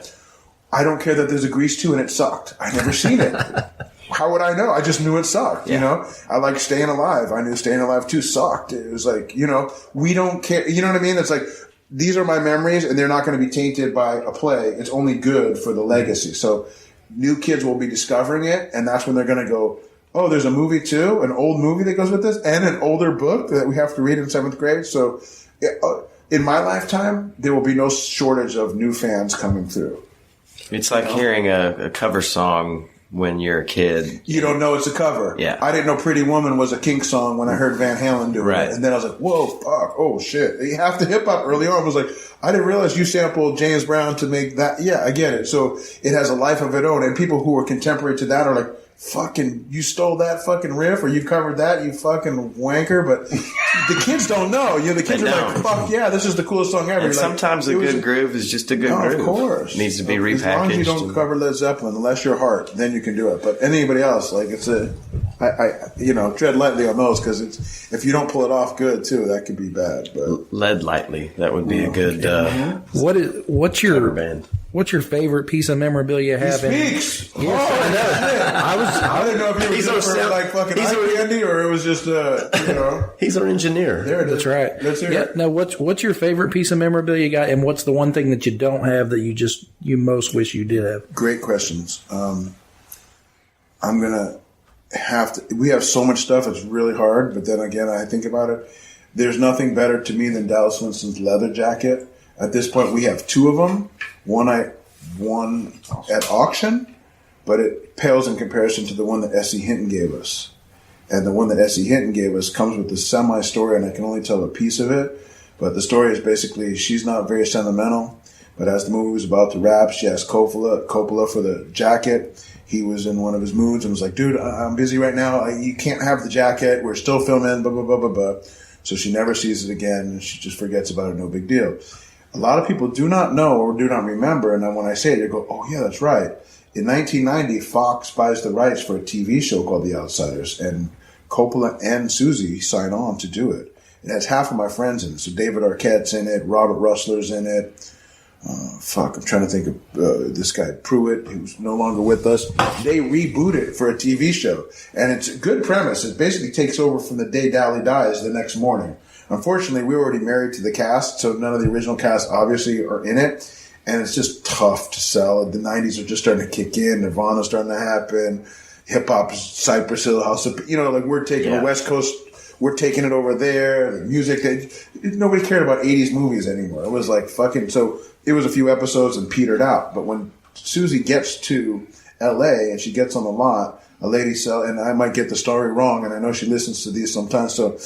I don't care that there's a Grease 2 and it sucked. I never seen it. How would I know? I just knew it sucked, I like Staying Alive. I knew Staying Alive 2 sucked. It was like, we don't care. You know what I mean? It's like, these are my memories, and they're not going to be tainted by a play. It's only good for the legacy. So new kids will be discovering it, and that's when they're going to go, oh, there's a movie too, an old movie that goes with this, and an older book that we have to read in 7th grade. So in my lifetime, there will be no shortage of new fans coming through. It's like hearing a cover song when you're a kid. You don't know it's a cover. Yeah. I didn't know Pretty Woman was a Kink song when I heard Van Halen do it. And then I was like, whoa, fuck, oh shit. Half the hip hop early on was like, I didn't realize you sampled James Brown to make that. Yeah, I get it. So it has a life of its own. And people who are contemporary to that are like, fucking, you stole that fucking riff or you covered that, you fucking wanker. But the kids don't know. The kids are like, fuck yeah, this is the coolest song ever. And sometimes a good groove is just a good groove. Of course. It needs to be repackaged. As long as you don't cover Led Zeppelin, unless you're Heart, then you can do it. But anybody else, like tread lightly on those because if you don't pull it off good too, that could be bad. But Lead lightly. That would be a good what's your band? What's your favorite piece of memorabilia He speaks. Yes, I know. I didn't know if he was for like fucking eye candy or it was just He's our engineer. There it is. That's right. Let's hear it. Now, what's your favorite piece of memorabilia you got, and what's the one thing that you don't have that you most wish you did have? Great questions. I'm gonna have to. We have so much stuff; it's really hard. But then again, I think about it. There's nothing better to me than Dallas Winston's leather jacket. At this point, we have 2 of them. One I won at auction, but it pales in comparison to the one that s-ehinton gave us. And the one that s-ehinton gave us comes with this semi-story, and I can only tell a piece of it. But the story is basically she's not very sentimental, but as the movie was about to wrap, she asked Coppola for the jacket. He was in one of his moods and was like, dude, I'm busy right now. You can't have the jacket. We're still filming, blah, blah, blah, blah, blah. So she never sees it again, and she just forgets about it, no big deal. A lot of people do not know or do not remember, and then when I say it, they go, oh, yeah, that's right. In 1990, Fox buys the rights for a TV show called The Outsiders, and Coppola and Susie sign on to do it. It has half of my friends in it. So David Arquette's in it, Robert Russler's in it. I'm trying to think of this guy, Pruitt, who's no longer with us. They reboot it for a TV show, and it's a good premise. It basically takes over from the day Dally dies the next morning. Unfortunately, we were already married to the cast, so none of the original cast obviously are in it. And it's just tough to sell. The 90s are just starting to kick in. Nirvana's starting to happen. Hip-hop, Cypress Hill House. Like we're taking the West Coast, we're taking it over there. The music, nobody cared about 80s movies anymore. It was like fucking, so it was a few episodes and petered out. But when Susie gets to L.A. and she gets on the lot. A lady and I might get the story wrong, and I know she listens to these sometimes, so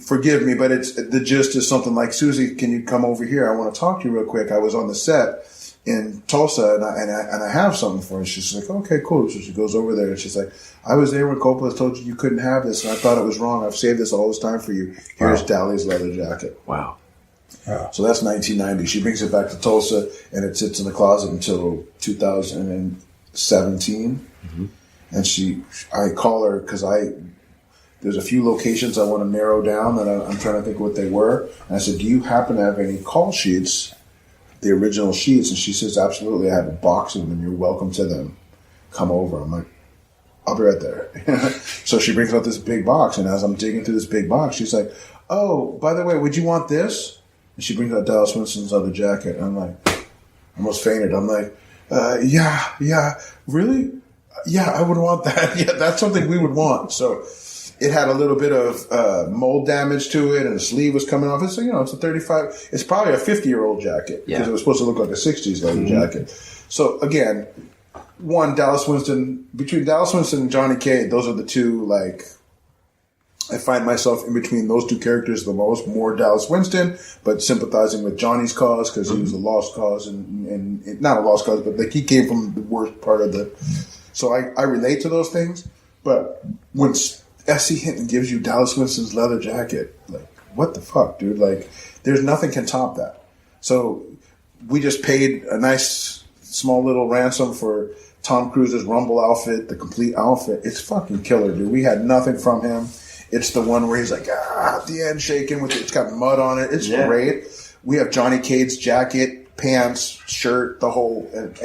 forgive me, but the gist is something like, Susie, can you come over here? I want to talk to you real quick. I was on the set in Tulsa, and I have something for her. She's like, okay, cool. So she goes over there, and she's like, I was there when Coppola told you couldn't have this, and I thought it was wrong. I've saved this all this time for you. Here's Dali's leather jacket. Wow. So that's 1990. She brings it back to Tulsa, and it sits in the closet until 2017. Mm-hmm. And I call her because there's a few locations I want to narrow down that I'm trying to think what they were. And I said, do you happen to have any call sheets, the original sheets? And she says, absolutely. I have a box of them, and you're welcome to them. Come over. I'm like, I'll be right there. So she brings out this big box, and as I'm digging through this big box, she's like, oh, by the way, would you want this? And she brings out Dallas Winston's leather jacket, and I'm like, I almost fainted. I'm like, yeah, really? Yeah, I would want that. Yeah, that's something we would want. So it had a little bit of mold damage to it, and the sleeve was coming off. It's a 35. It's probably a 50-year-old jacket because it was supposed to look like a 60s leather jacket. So again, between Dallas Winston and Johnny Cade, those are the two. Like, I find myself in between those two characters the most. More Dallas Winston, but sympathizing with Johnny's cause because he was a lost cause and not a lost cause, but like he came from the worst part of the. So I relate to those things. But when S.E.Hinton gives you Dallas Winston's leather jacket, like, what the fuck, dude? Like, there's nothing can top that. So we just paid a nice small little ransom for Tom Cruise's Rumble outfit, the complete outfit. It's fucking killer, dude. We had nothing from him. It's the one where he's like, at the end shaking with it. It's got mud on it. It's great. We have Johnny Cade's jacket, pants, shirt, the whole, and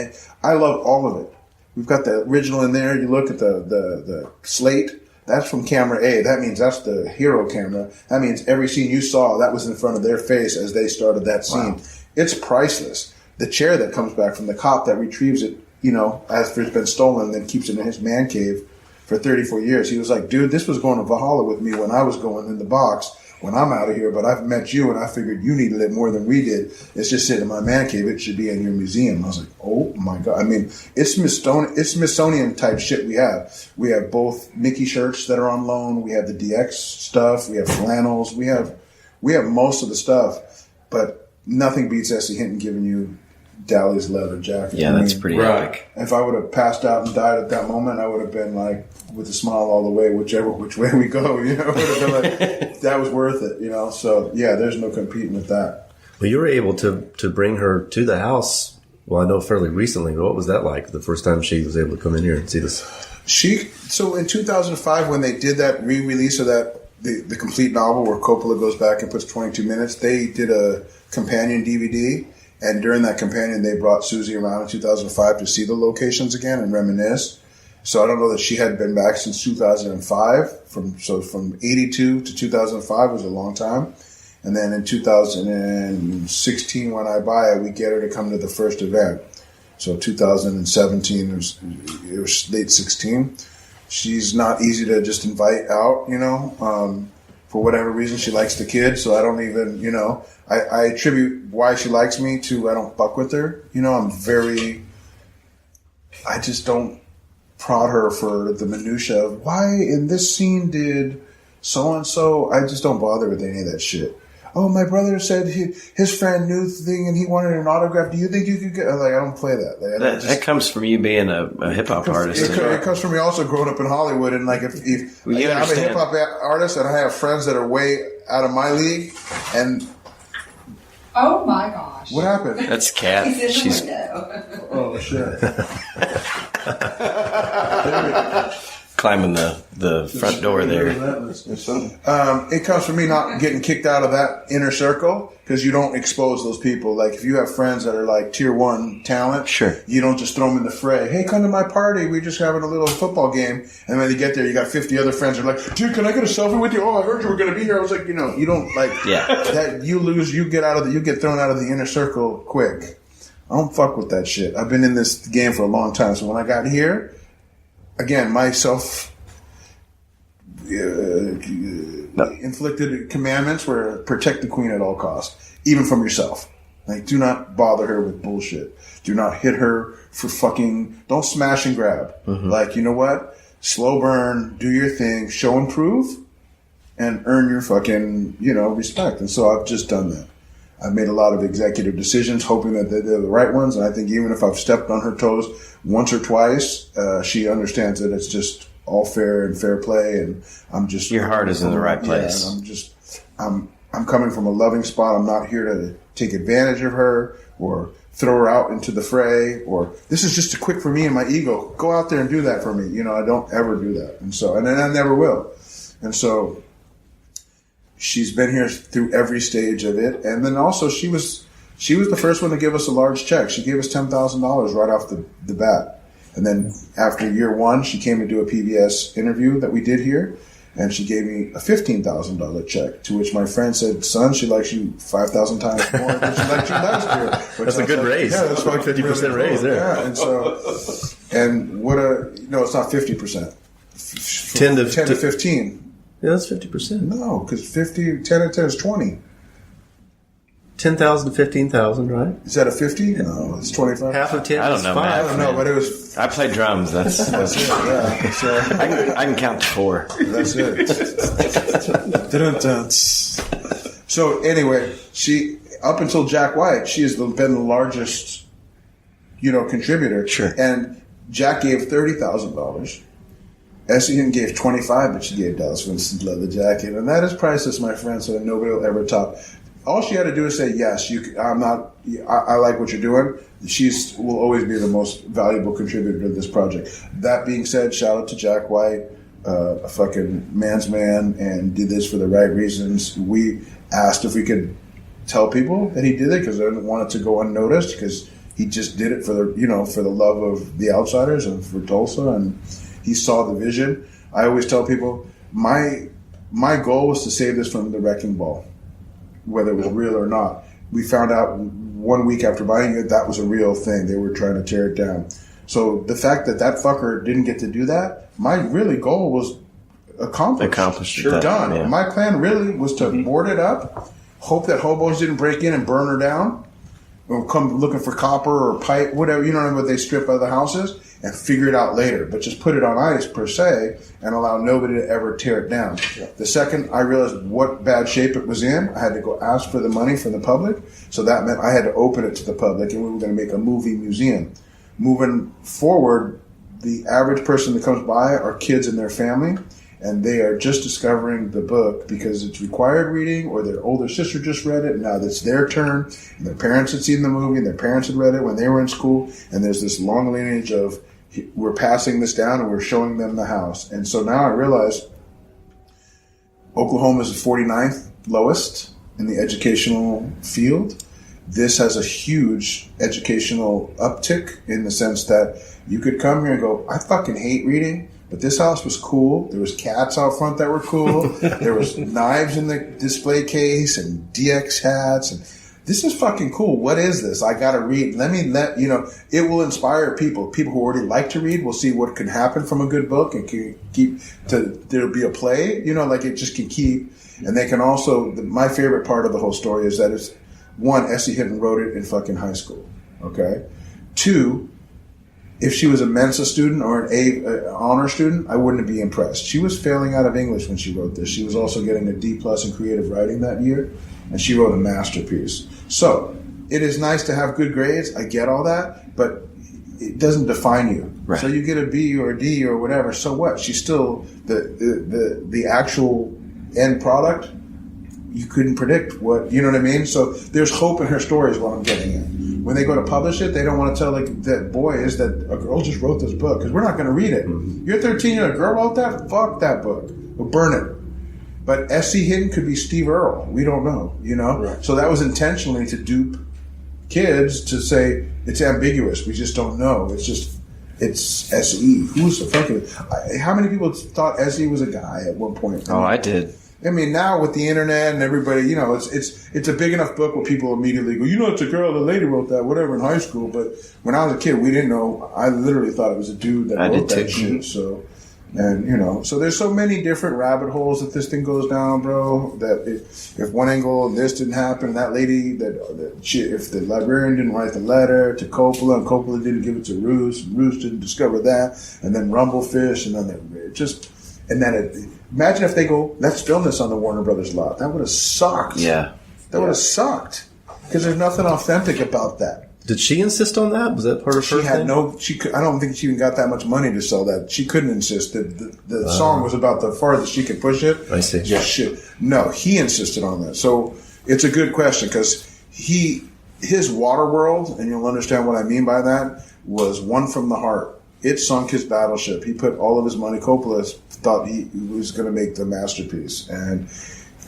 I love all of it. We've got the original in there. You look at the slate. That's from camera A. That means that's the hero camera. That means every scene you saw, that was in front of their face as they started that scene. Wow. It's priceless. The chair that comes back from the cop that retrieves it, after it's been stolen, and then keeps it in his man cave for 34 years. He was like, dude, this was going to Valhalla with me when I was going in the box. When I'm out of here, but I've met you, and I figured you needed it more than we did. It's just sitting in my man cave. It should be in your museum. I was like, oh my God. I mean, it's Smithsonian type shit we have. We have both Mickey shirts that are on loan. We have the DX stuff. We have flannels. We have most of the stuff, but nothing beats S.E.Hinton giving you Dali's leather jacket. Yeah, that's pretty epic. If I would have passed out and died at that moment, I would have been like, with a smile all the way, which way we go, it would have been like, that was worth it, So yeah, there's no competing with that. Well, you were able to bring her to the house. Well, I know fairly recently, but what was that like? The first time she was able to come in here and see this? So in 2005, when they did that re-release of the complete novel where Coppola goes back and puts 22 minutes, they did a companion DVD. And during that companion, they brought Susie around in 2005 to see the locations again and reminisce. So I don't know that she had been back since 2005. From 82 to 2005 was a long time. And then in 2016, when I buy it, we get her to come to the first event. So 2017, it was late 16. She's not easy to just invite out, for whatever reason. She likes the kid, so I don't even, I attribute why she likes me to I don't fuck with her. I just don't prod her for the minutia of why in this scene did so-and-so. I just don't bother with any of that shit. Oh, my brother said his friend knew the thing and he wanted an autograph. Do you think you could get... I don't play that. That comes from you being a hip-hop artist. It comes from me also growing up in Hollywood. And if I'm a hip-hop artist and I have friends that are way out of my league and... Oh my gosh. What happened? That's Kat. She's in the window. Oh, shit. Climbing the front door there. It comes from me not getting kicked out of that inner circle because you don't expose those people. Like if you have friends that are like tier 1 talent, sure, you don't just throw them in the fray. Hey, come to my party. We're just having a little football game. And when you get there, you got 50 other friends who are like, dude, can I get a selfie with you? Oh, I heard you were going to be here. I was like, you don't like that. You lose. You get thrown out of the inner circle quick. I don't fuck with that shit. I've been in this game for a long time. So when I got here, again, my inflicted commandments were protect the queen at all costs, even from yourself. Like, do not bother her with bullshit. Do not hit her for fucking, don't smash and grab. Like, you know what? Slow burn, do your thing, show and prove, and earn your fucking, respect. And so I've just done that. I've made a lot of executive decisions, hoping that they're the right ones. And I think even if I've stepped on her toes once or twice, she understands that it's just all fair and fair play. And I'm just, your heart is in the right place. Yeah, and I'm coming from a loving spot. I'm not here to take advantage of her or throw her out into the fray, or this is just too quick for me and my ego. Go out there and do that for me. I don't ever do that. And then I never will. And so she's been here through every stage of it. And then also she was the first one to give us a large check. She gave us $10,000 right off the bat. And then after year one, she came to do a PBS interview that we did here. And she gave me a $15,000 check, to which my friend said, son, she likes you 5,000 times more than she liked you last year. That's a good raise. Yeah, that's like 50% raise there. Yeah, and so, and no, it's not 50%. 10 to 15. Yeah, that's 50%. No, because 10 and 10 is 20. 10,000 to 15,000, right? Is that a 50? No, it's 25. Half of 10 I don't is know, 5. man. I don't know, but it was. I play drums. That's It, yeah. So I can count to 4. that's it. So anyway, she up until Jack White, she has been the largest, contributor. Sure. And Jack gave $30,000. S-ehinton gave $25,000, but she gave Dallas Winston's leather jacket, and that is priceless, my friend. So nobody will ever top. All she had to do is say yes. I like what you're doing. She will always be the most valuable contributor to this project. That being said, shout out to Jack White, a fucking man's man, and did this for the right reasons. We asked if we could tell people that he did it because I didn't want it to go unnoticed, because he just did it for the love of the Outsiders and for Tulsa, and he saw the vision. I always tell people my goal was to save this from the wrecking ball, whether it was real or not. We found out 1 week after buying it that was a real thing. They were trying to tear it down. So the fact that fucker didn't get to do that, my really goal was accomplished. Sure. Done. Yeah. My plan really was to board it up, hope that hobos didn't break in and burn her down, or come looking for copper or pipe, whatever, what they strip out of the houses, and figure it out later. But just put it on ice, per se, and allow nobody to ever tear it down. Yeah. The second I realized what bad shape it was in, I had to go ask for the money from the public. So that meant I had to open it to the public, and we were going to make a movie museum. Moving forward, the average person that comes by are kids and their family, and they are just discovering the book because it's required reading, or their older sister just read it, and now it's their turn, and their parents had seen the movie, and their parents had read it when they were in school, and there's this long lineage of we're passing this down and we're showing them the house. And so now I realize Oklahoma is the 49th lowest in the educational field. This has a huge educational uptick in the sense that you could come here and go, I fucking hate reading, but this house was cool. There was cats out front that were cool. There was knives in the display case and DX hats, and this is fucking cool. What is this? I gotta read. It will inspire people. People who already like to read will see what can happen from a good book and can there'll be a play, it just can keep. And they can also, my favorite part of the whole story is that it's, one, s-ehinton wrote it in fucking high school. Okay. 2, if she was a Mensa student or an honor student, I wouldn't be impressed. She was failing out of English when she wrote this. She was also getting a D+ in creative writing that year, and she wrote a masterpiece. So it is nice to have good grades. I get all that, but it doesn't define you. Right. So you get a B or a D or whatever. So what? She's still the actual end product. You couldn't predict what, you know what I mean? So there's hope in her story is what I'm getting at. When they go to publish it, they don't want to tell that boys that a girl just wrote this book, because we're not going to read it. Mm-hmm. You're 13 and a girl wrote that? Fuck that book. We'll burn it. But s-ehinton could be Steve Earle. We don't know, Right. So that was intentionally to dupe kids to say it's ambiguous. We just don't know. It's S.E. Who's the fucking... How many people thought S.E. was a guy at one point? Oh, I did. I mean, now with the internet and everybody, it's a big enough book where people immediately go, it's a girl, the lady wrote that, whatever, in high school. But when I was a kid, we didn't know. I literally thought it was a dude that wrote that shit. So, And, you know, so there's so many different rabbit holes that this thing goes down, bro, that if one angle, this didn't happen, that lady, if the librarian didn't write the letter to Coppola, and Coppola didn't give it to Roos, and Roos didn't discover that, and then Rumblefish, and then imagine if they go, let's film this on the Warner Brothers lot. That would have sucked. Yeah. That would have sucked. Because there's nothing authentic about that. Did she insist on that? Was that part of her thing? I don't think she even got that much money to sell that. She couldn't insist. The song was about the farthest she could push it. I see. Yeah, shit. No, he insisted on that. So it's a good question because his water world, and you'll understand what I mean by that, was one from the heart. It sunk his battleship. He put all of his money. Coppola thought he was going to make the masterpiece, and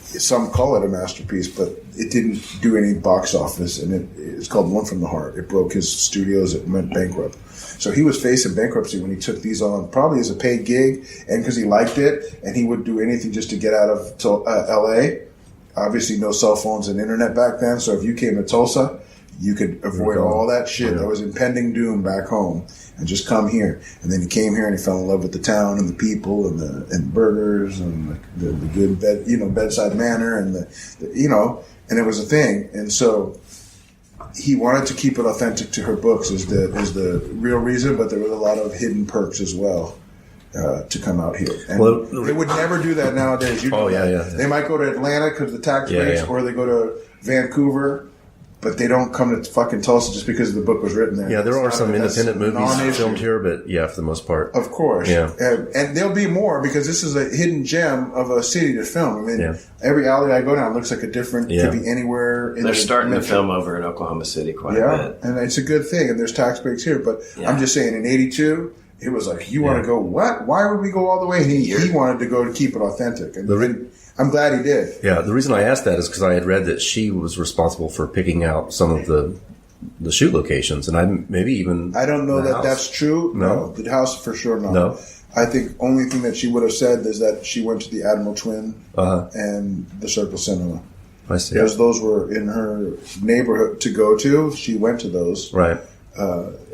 some call it a masterpiece, but it didn't do any box office, and it's called One from the Heart. It broke his studios. It went bankrupt. So he was facing bankruptcy when he took these on, probably as a paid gig, and because he liked it, and he would do anything just to get out of L.A. Obviously, no cell phones and internet back then, so if you came to Tulsa, you could avoid all that shit that was impending doom back home and just come here. And then he came here and he fell in love with the town and the people and the burgers and the good bedside manner and and it was a thing. And so he wanted to keep it authentic to her books is the real reason, but there was a lot of hidden perks as well. To come out here. And they would never do that nowadays. They might go to Atlanta because of the tax base, or they go to Vancouver, but they don't come to fucking Tulsa just because the book was written there. Yeah, there are some independent movies filmed here, but yeah, for the most part. Of course. Yeah. And there'll be more because this is a hidden gem of a city to film. I mean, every alley I go down looks like a different, could be anywhere. They're starting to film over in Oklahoma City quite a bit. And it's a good thing, and there's tax breaks here. But I'm just saying, in 82, it was like, you want to go, what? Why would we go all the way? And he wanted to go to keep it authentic. And I'm glad he did. Yeah, the reason I asked that is because I had read that she was responsible for picking out some of the shoot locations, and I don't know that that's true. No, the house for sure not. No. I think only thing that she would have said is that she went to the Admiral Twin and the Circle Cinema. I see. Because those were in her neighborhood to go to. She went to those. Right.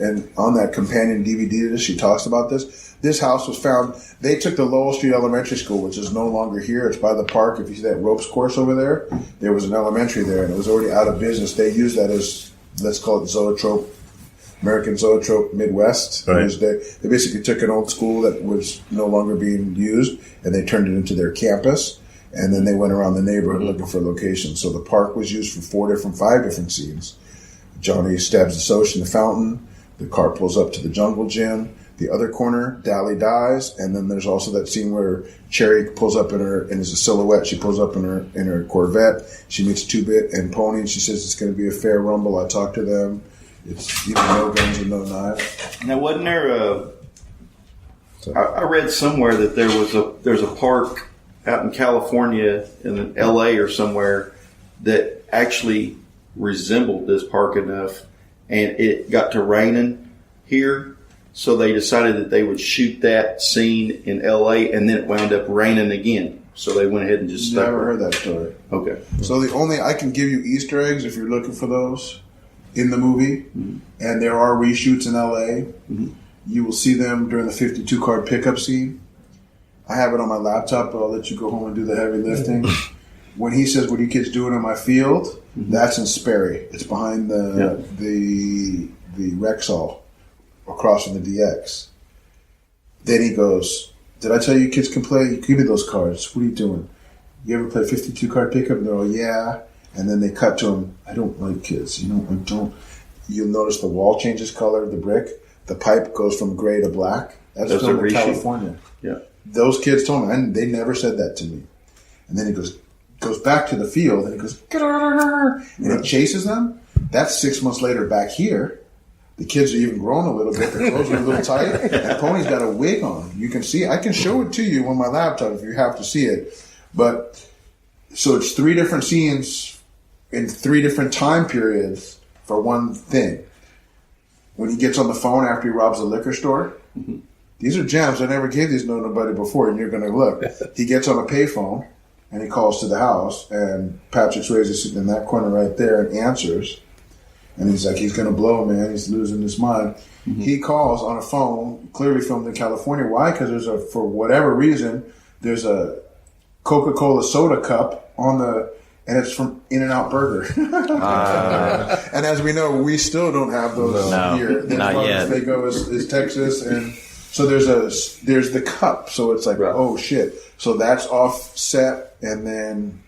And on that companion DVD that she talks about this house was found. They took the Lowell Street Elementary School, which is no longer here. It's by the park. If you see that ropes course over there, there was an elementary there, and it was already out of business. They used that as, let's call it Zoetrope, American Zoetrope Midwest. Right. They basically took an old school that was no longer being used, and they turned it into their campus. And then they went around the neighborhood looking for locations. So the park was used for 5 different scenes. Johnny stabs the Soch in the fountain. The car pulls up to the jungle gym. The other corner, Dally dies, and then there's also that scene where Cherry pulls up and is a silhouette. She pulls up in her Corvette. She meets 2-Bit and Pony, and she says it's going to be a fair rumble. I talked to them. It's no guns and no knives. Now, wasn't there I read somewhere that there's a park out in California, in L.A. or somewhere, that actually resembled this park enough, and it got to raining here. So they decided that they would shoot that scene in L.A. and then it wound up raining again. So they went ahead and just stuck. Never heard that story. Okay. So I can give you Easter eggs if you're looking for those in the movie, and there are reshoots in L.A. You will see them during the 52 card pickup scene. I have it on my laptop, but I'll let you go home and do the heavy lifting. When he says, "What are you kids doing in my field?" That's in Sperry. It's behind the Rexall, across from the DX. Then he goes, "Did I tell you kids can play? Give me those cards. What are you doing? You ever play 52 card pickup?" And they're all, "Yeah." And then they cut to him. "I don't like kids. I don't." You'll notice the wall changes color, the brick. The pipe goes from gray to black. That's filmed in California. Yeah. Those kids told me, and they never said that to me. And then he goes back to the field, and he goes, and it chases them. That's 6 months later back here. The kids are even grown a little bit. Their clothes are a little tight. And Pony's got a wig on. You can see. I can show it to you on my laptop if you have to see it. But so it's 3 different scenes in 3 different time periods for one thing. When he gets on the phone after he robs a liquor store, these are gems. I never gave these to nobody before, and you're going to look. He gets on a payphone, and he calls to the house, and Patrick Swayze sitting in that corner right there and answers. And he's like, he's going to blow, man. He's losing his mind. He calls on a phone, clearly filmed in California. Why? Because for whatever reason, there's a Coca-Cola soda cup and it's from In-N-Out Burger. And as we know, we still don't have those here. Not yet. They go is Texas, and so there's the cup. So it's like, oh shit. So that's offset, and then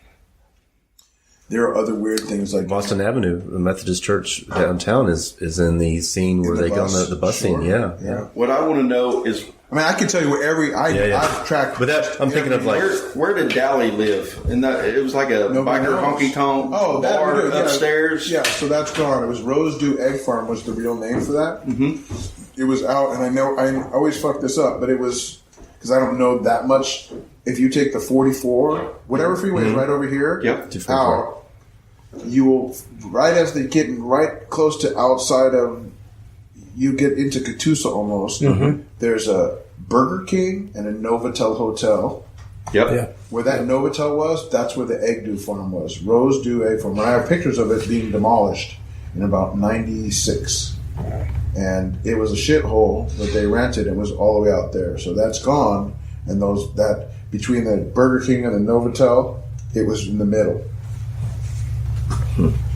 there are other weird things like Boston Avenue, the Methodist Church downtown, is in the scene where they go on the bus scene. Yeah. What I want to know is, I mean, I can tell you where I've tracked. But I'm thinking of like, where did Dally live? And it was like a biker honky tonk bar upstairs. Yeah, so that's gone. It was Rose Dew Egg Farm was the real name for that. Mm-hmm. It was out, and I always fuck this up, but it was because I don't know that much. If you take the 44, whatever freeway is right over here, out, you will, right as they get right close to outside of, you get into Catoosa almost, there's a Burger King and a Novotel Hotel. Yep. Yeah. Where that Novotel was, that's where the Egg Dew Farm was. Rose Dew Egg Farm. I have pictures of it being demolished in about 96. And it was a shithole that they rented and was all the way out there. So that's gone. And that between the Burger King and the Novotel, it was in the middle.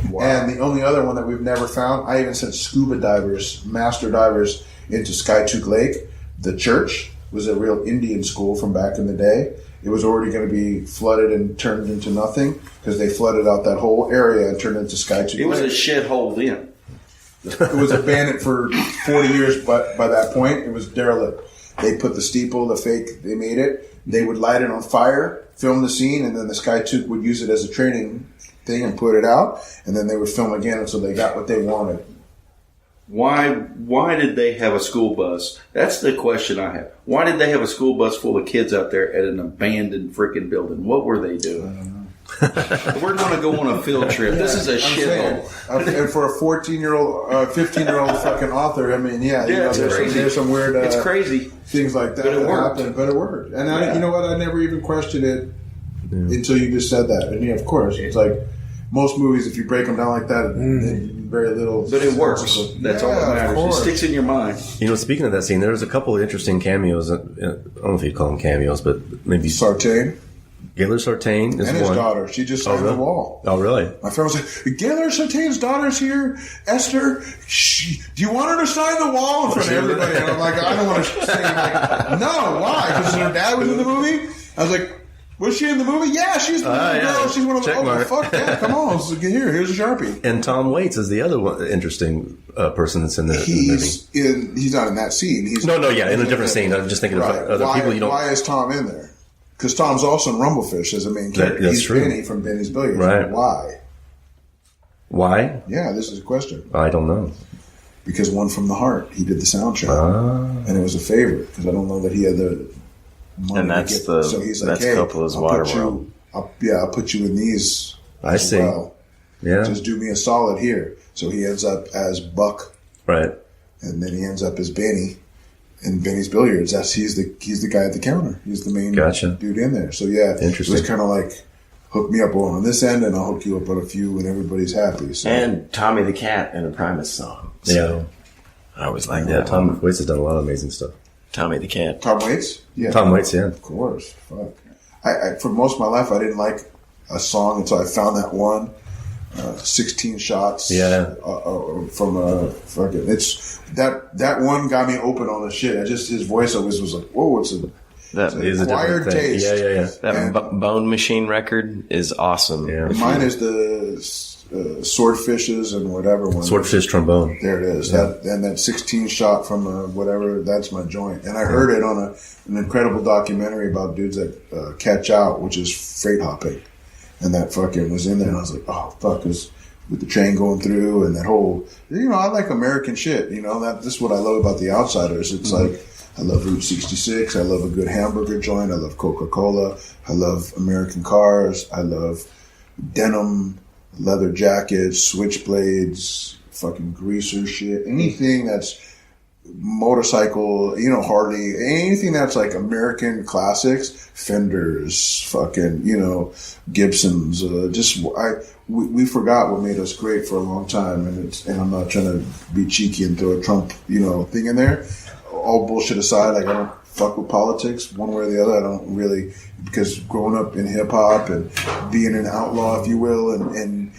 Wow. And the only other one that we've never found, I even sent scuba divers, master divers, into Skytook Lake. The church was a real Indian school from back in the day. It was already going to be flooded and turned into nothing because they flooded out that whole area and turned it into Skytook Lake. It was a shithole then. It was abandoned for 40 years, but by that point, it was derelict. They put the steeple, they made it. They would light it on fire, film the scene, and then the Skytook would use it as a training thing and put it out, and then they would film again until they got what they wanted. Why did they have a school bus? That's the question I have. Why did they have a school bus full of kids out there at an abandoned freaking building? What were they doing? I don't know. We're going to go on a field trip. This is a shithole. And for a 15-year-old fucking author, I mean, there's some weird it's crazy things like that that happened, but it worked. And you know what? I never even questioned it until you just said that. And of course, it's like most movies, if you break them down like that, very little. But it works. That's all that matters. It sticks in your mind. You know, speaking of that scene, there was a couple of interesting cameos. I don't know if you'd call them cameos, but maybe Sartain. Gaylor Sartain is and his one. daughter. She just signed the wall. Oh, really? My friend was like, Gaylor Sartain's daughter's here. Esther, do you want her to sign the wall in front of everybody? And I'm like, I don't want to say like, no, why? Because her dad was in the movie? I was like, was she in the movie? Yeah, she's the little girl. She's one of the... Oh, fuck yeah, come on. So here's a Sharpie. And Tom Waits is the other one, interesting person that's in the movie. He's not in that scene. In a different scene. I'm just thinking of other people you don't... Why is Tom in there? Because Tom's also in Rumblefish as a main character. That's He's true. Benny from Benny's Billiards. Right. Why? Why? Yeah, this is a question. I don't know. Because One from the Heart, he did the soundtrack. And it was a favorite because I don't know that he had the money and that's to get, so he's like, hey, Coppola's Waterworld. I'll put you in these I see. Well. Yeah. Just do me a solid here. So he ends up as Buck. Right. And then he ends up as Benny. In Benny's Billiards, he's the guy at the counter. He's the main dude in there. So it was kind of like hook me up on this end, and I'll hook you up on a few, and everybody's happy. So. And Tommy the Cat in a Primus song. So I always like that. Tom Waits has done a lot of amazing stuff. Tommy the Cat. Tom Waits? Yeah. Tom Waits, yeah. Of course. Fuck. I for most of my life, I didn't like a song until I found that one. 16 shots. Yeah. From a fucking. It's that one got me open on the shit. His voice always was like, whoa, it's an acquired taste. Yeah. That Bone Machine record is awesome. Yeah. Mine is the Swordfishes and whatever one. Swordfish trombone. There it is. Yeah. That 16 shot from whatever. That's my joint. And I heard it on an incredible documentary about dudes that catch out, which is freight hopping. And that fucking was in there, and I was like, oh, fuck, with the train going through and that whole, I like American shit, this is what I love about The Outsiders. It's like, I love Route 66, I love a good hamburger joint, I love Coca-Cola, I love American cars, I love denim, leather jackets, switchblades, fucking greaser shit, anything that's motorcycle, Harley, anything that's like American classics, Fenders, fucking, Gibsons. We forgot what made us great for a long time, and I'm not trying to be cheeky and throw a Trump, thing in there. All bullshit aside, like I don't fuck with politics one way or the other. I don't really, because growing up in hip hop and being an outlaw, if you will, and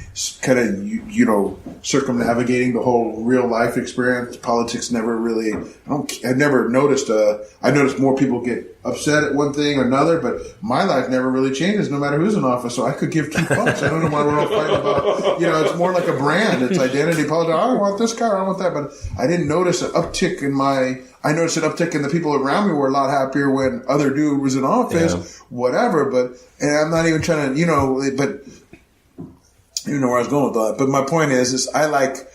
kind of circumnavigating the whole real life experience, politics never really. I never noticed. I noticed more people get upset at one thing or another, but my life never really changes no matter who's in office. So I could give two fucks. I don't know why we're all fighting about. It's more like a brand. It's identity politics. I want this guy. I want that. But I didn't notice an uptick in my. I noticed an uptick in the people around me were a lot happier when other dude was in office, whatever. And I'm not even trying to, but you know where I was going with that. But my point is I like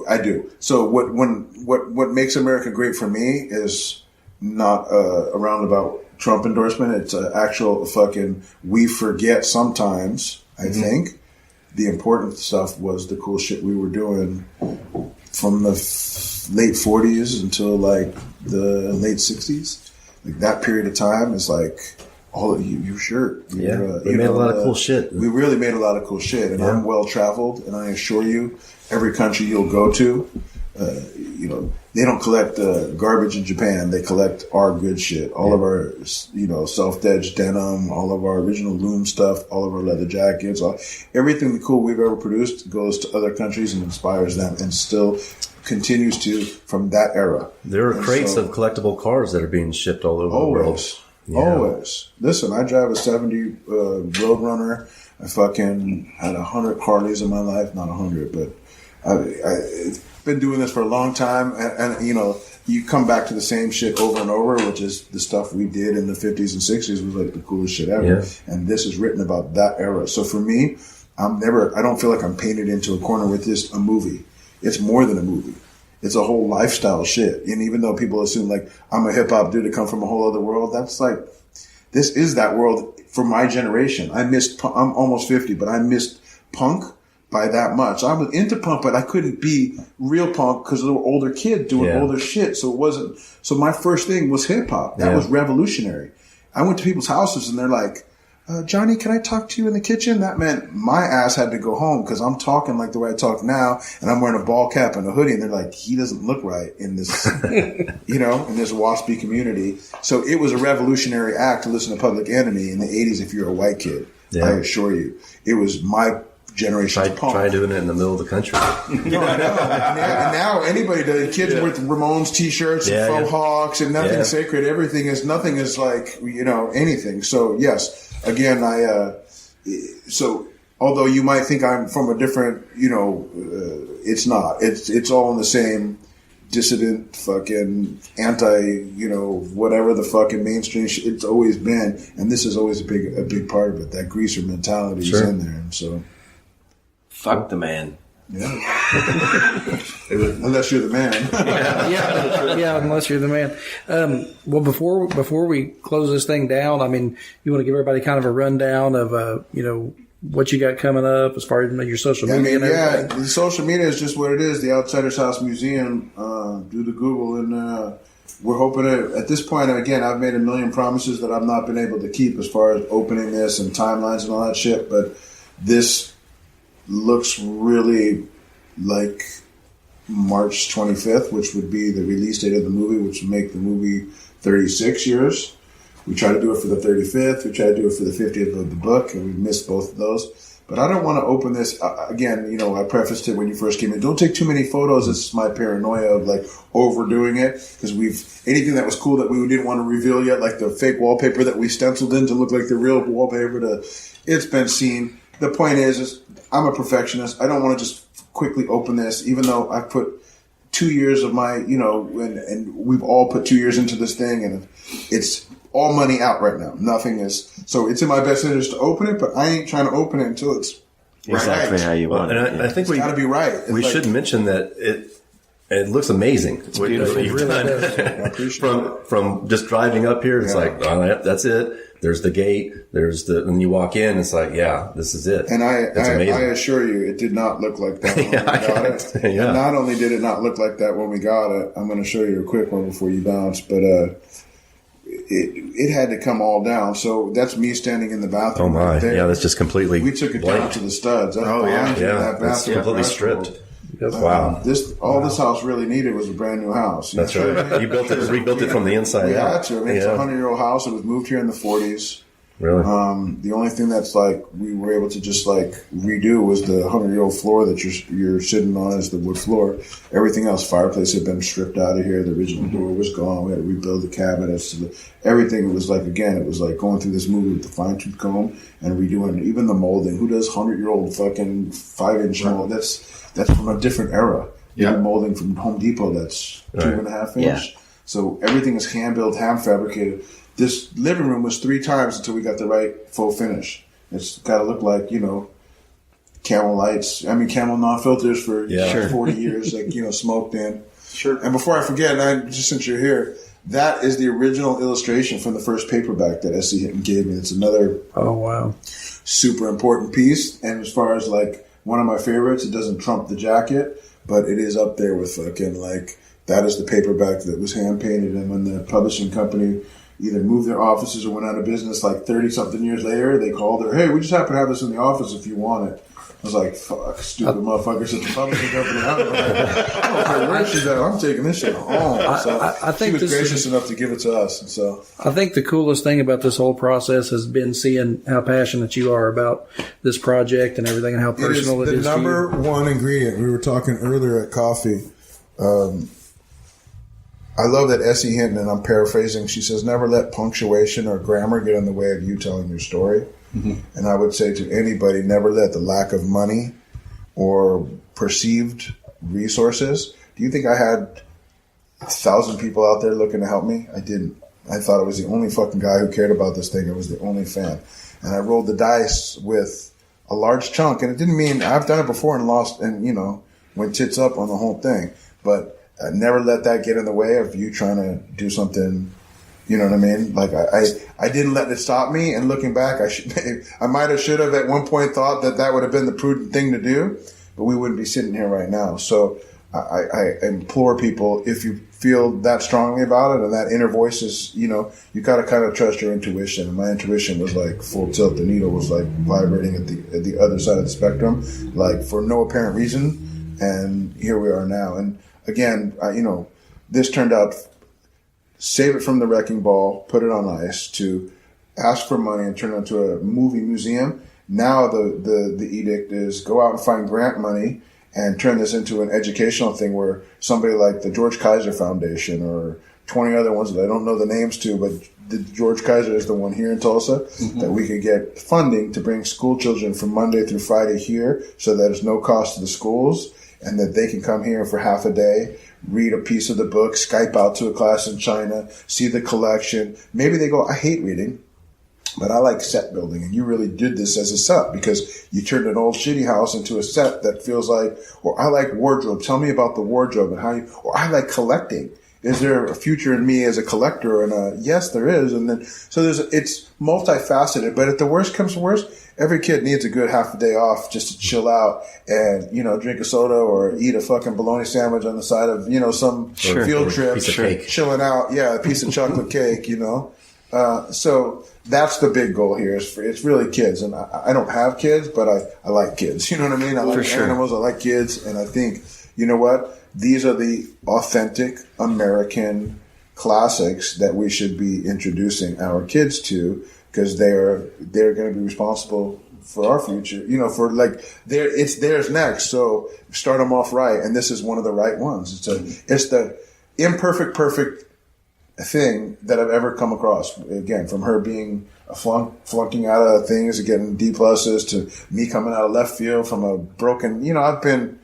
I do. So what makes America great for me is not a roundabout Trump endorsement. It's an actual fucking, we forget sometimes, I think, the important stuff was the cool shit we were doing from the late 40s until like the late 60s. Like that period of time is like all of you sure. We made a lot of cool shit. We really made a lot of cool shit, and I'm well traveled, and I assure you, every country you'll go to, they don't collect garbage in Japan. They collect our good shit. All of our, self-edged denim, all of our original loom stuff, all of our leather jackets, everything cool we've ever produced goes to other countries and inspires them, and still continues to from that era. There are crates of collectible cars that are being shipped all over the world. Always. Listen, I drive a 70 Roadrunner. I fucking had 100 Harleys in my life. Not 100, but I've been doing this for a long time. And you come back to the same shit over and over, which is the stuff we did in the 50s and 60s was like the coolest shit ever. Yeah. And this is written about that era. So for me, I don't feel like I'm painted into a corner with this, a movie. It's more than a movie. It's a whole lifestyle shit. And even though people assume like I'm a hip hop dude that come from a whole other world, that's like, this is that world for my generation. I'm almost 50, but I missed punk by that much. I was into punk, but I couldn't be real punk because there were older kids doing older shit. So my first thing was hip hop. That was revolutionary. I went to people's houses and they're like, Johnny, can I talk to you in the kitchen? That meant my ass had to go home because I'm talking like the way I talk now, and I'm wearing a ball cap and a hoodie, and they're like, he doesn't look right in this, in this waspy community. So it was a revolutionary act to listen to Public Enemy in the 80s if you're a white kid. Yeah. I assure you. It was my generation's punk. Try doing it in the middle of the country. No, I know. And now anybody does. Kids with Ramones t-shirts and faux hawks and nothing sacred. Nothing is like, anything. So yes. Again, so although you might think I'm from a different, it's not. It's all in the same dissident, fucking anti, whatever the fucking mainstream. It's always been, and this is always a big part of it. That greaser mentality is in there, and so fuck the man. Yeah. Unless you're the man. Unless you're the man. Well, before we close this thing down, I mean, you want to give everybody kind of a rundown of, what you got coming up as far as your social media and everything? The social media is just what it is. The Outsiders House Museum, do the Google, and we're hoping to, at this point, again, I've made a million promises that I've not been able to keep as far as opening this and timelines and all that shit, but this looks really like March 25th, which would be the release date of the movie, which would make the movie 36 years. We try to do it for the 35th. We try to do it for the 50th of the book, and we missed both of those. But I don't want to open this, again, I prefaced it when you first came in. Don't take too many photos. It's my paranoia of like overdoing it, because anything that was cool that we didn't want to reveal yet, like the fake wallpaper that we stenciled in to look like the real wallpaper, it's been seen. The point is I'm a perfectionist. I don't want to just quickly open this, even though I put 2 years of my, and we've all put 2 years into this thing, and it's all money out right now. Nothing is. So it's in my best interest to open it, but I ain't trying to open it until it's exactly how you want it. And I think it's got to be right. We should mention that it looks amazing. It's beautiful. It really does. From just driving up here, it's like, that's it. there's the gate, when you walk in, it's like, yeah, this is it. And I amazing. assure you, it did not look like that when we got it. Yeah. And not only did it not look like that when we got it, I'm going to show you a quick one before you bounce, but it had to come all down. So that's me standing in the bathroom. Oh my, right there. yeah, that's just completely. We took it down to the studs. That's behind you, that that's bathroom completely threshold. stripped. Wow. This house really needed was a brand new house. That's right. You rebuilt it from the inside We out. had to. I mean, it's a 100-year-old house. It was moved here in the 40s. Really? The only thing that's like we were able to just like redo was the 100-year-old floor that you're sitting on is the wood floor. Everything else, fireplace had been stripped out of here. The original door was gone. We had to rebuild the cabinets. Everything was like, again, it was like going through this movie with the fine-tooth comb and redoing it. Even the molding. Who does 100-year-old fucking 5-inch mold? That's from a different era. You have molding from Home Depot that's 2.5 inch. Yeah. So everything is hand-built, hand-fabricated. This living room was 3 times until we got the right full finish. It's got to look like, Camel lights. I mean, Camel non-filters for 40 years, like, smoked in. Sure. And before I forget, just since you're here, that is the original illustration from the first paperback that s-ehinton gave me. It's another super important piece. And as far as, like, one of my favorites, it doesn't trump the jacket, but it is up there with fucking, like, that is the paperback that was hand-painted. And when the publishing company either moved their offices or went out of business like 30-something years later, they called her, hey, we just happen to have this in the office if you want it. I was like, fuck, stupid motherfuckers at the publishing company. I don't know where she's at. I'm taking this shit home. So I think she was gracious enough to give it to us. And so I think the coolest thing about this whole process has been seeing how passionate you are about this project and everything and how personal it is the to you. number one ingredient. We were talking earlier at coffee. I love that s-ehinton, and I'm paraphrasing, she says, never let punctuation or grammar get in the way of you telling your story. Mm-hmm. And I would say to anybody, never let the lack of money or perceived resources. Do you think I had 1,000 people out there looking to help me? I didn't. I thought I was the only fucking guy who cared about this thing. I was the only fan. And I rolled the dice with a large chunk. And it didn't mean I've done it before and lost and, went tits up on the whole thing. But never let that get in the way of you trying to do something. You know what I mean? Like I didn't let it stop me. And looking back, I might have should have at one point thought that would have been the prudent thing to do, but we wouldn't be sitting here right now. So I implore people, if you feel that strongly about it and that inner voice is, you got to kind of trust your intuition. And my intuition was like full tilt. The needle was like vibrating at the other side of the spectrum, like for no apparent reason. And here we are now. And again, this turned out, save it from the wrecking ball, put it on ice, to ask for money and turn it into a movie museum. Now the edict is go out and find grant money and turn this into an educational thing where somebody like the George Kaiser Foundation or 20 other ones that I don't know the names to, but the George Kaiser is the one here in Tulsa, that we could get funding to bring school children from Monday through Friday here so that there's no cost to the schools and that they can come here for half a day, read a piece of the book, Skype out to a class in China, see the collection. Maybe they go, I hate reading, but I like set building. And you really did this as a set because you turned an old shitty house into a set that feels like, or I like wardrobe. Tell me about the wardrobe and or I like collecting. Is there a future in me as a collector? And yes, there is. And then, so it's multifaceted, but if the worst comes to worst, every kid needs a good half a day off just to chill out and, drink a soda or eat a fucking bologna sandwich on the side of, some field trip, chilling out. Yeah, a piece of chocolate cake, So that's the big goal here. It's really kids. And I don't have kids, but I like kids. You know what I mean? I like animals. I like kids. And I think, you know what? These are the authentic American classics that we should be introducing our kids to because they're going to be responsible for our future. It's theirs next. So start them off right. And this is one of the right ones. It's the imperfect, perfect thing that I've ever come across. Again, from her being a flunking out of things and getting D pluses to me coming out of left field from a broken, I've been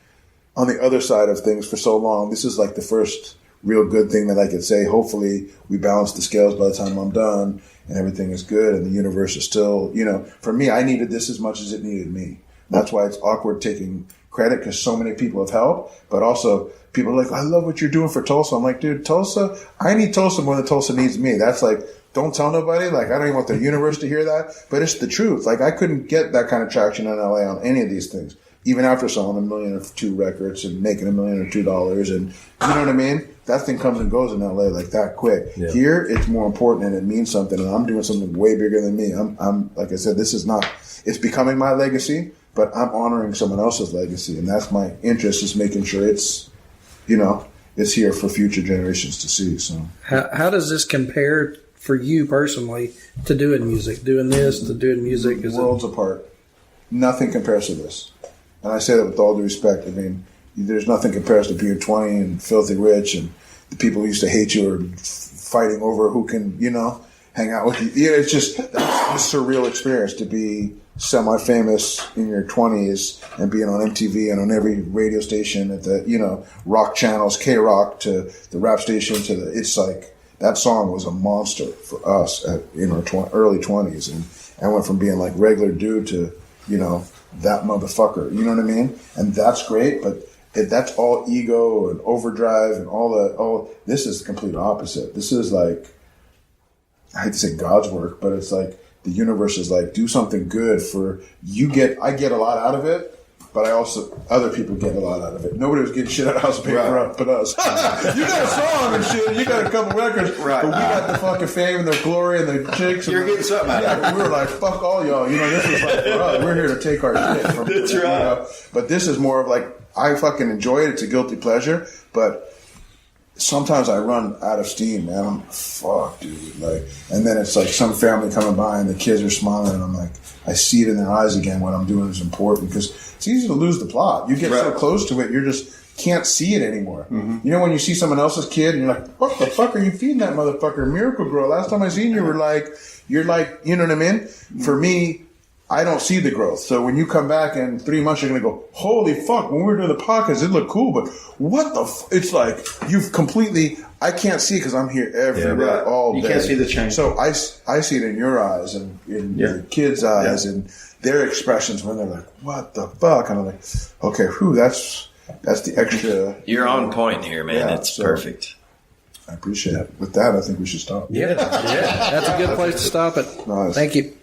on the other side of things for so long. This is like the first real good thing that I could say. Hopefully we balance the scales by the time I'm done and everything is good and the universe is still, for me, I needed this as much as it needed me. That's why it's awkward taking credit because so many people have helped, but also people are like, I love what you're doing for Tulsa. I'm like, dude, Tulsa, I need Tulsa more than Tulsa needs me. That's like don't tell nobody. Like, I don't even want the universe to hear that. But it's the truth. Like, I couldn't get that kind of traction in LA on any of these things. Even after selling $1 million or $2 records and making $1 million or $2, and you know what I mean? That thing comes and goes in LA like that quick. Yeah. Here, it's more important and it means something, and I'm doing something way bigger than me. I'm like I said, this is not, it's becoming my legacy, but I'm honoring someone else's legacy, and that's my interest, is making sure it's, you know, it's here for future generations to see. So, how does this compare for you personally to doing music? Doing this to doing music is worlds apart. Nothing compares to this. And I say that with all due respect. I mean, there's nothing compares to being 20 and filthy rich, and the people who used to hate you are fighting over who can, you know, hang out with you. Yeah, it's just that's a surreal experience to be semi-famous in your 20s and being on MTV and on every radio station at the, you know, rock channels, K.V.O.K to the rap station to the. It's like that song was a monster for us in our early 20s, and I went from being like regular dude to, you know, that motherfucker, you know what I mean? And that's great, but that's all ego and overdrive and all this is the complete opposite. This is like, I hate to say God's work, but it's like the universe is like, do something good for you. I get a lot out of it, but other people get a lot out of it. Nobody was getting shit out of house paper but us. You got a song and shit, you got a couple records, but we got the fucking fame and the glory and the chicks. You're getting something out of it. We were like, fuck all y'all. You know, this is like for us. We're here to take our shit from. That's right. You know? But this is more of like, I fucking enjoy it. It's a guilty pleasure, but sometimes I run out of steam, man. I'm fuck, dude. Like, and then it's like some family coming by and the kids are smiling, and I'm like, I see it in their eyes again. What I'm doing is important, because it's easy to lose the plot. You get so close to it, you just can't see it anymore. Mm-hmm. You know, when you see someone else's kid and you're like, what the fuck are you feeding that motherfucker? Miracle Grow. Last time I seen you, you're like, you know what I mean? Mm-hmm. For me, I don't see the growth. So when you come back in 3 months, you're going to go, holy fuck, when we were doing the podcast, it looked cool, but what the it's like, you've completely, I can't see because I'm here every day, all day. You can't see the change. So I see it in your eyes and in the kids' eyes and their expressions when they're like, what the fuck? And I'm like, okay, that's the extra. You're on point here, man. Yeah, it's perfect. I appreciate it. With that, I think we should stop. Yeah. That's a good place to stop it. Nice. Thank you.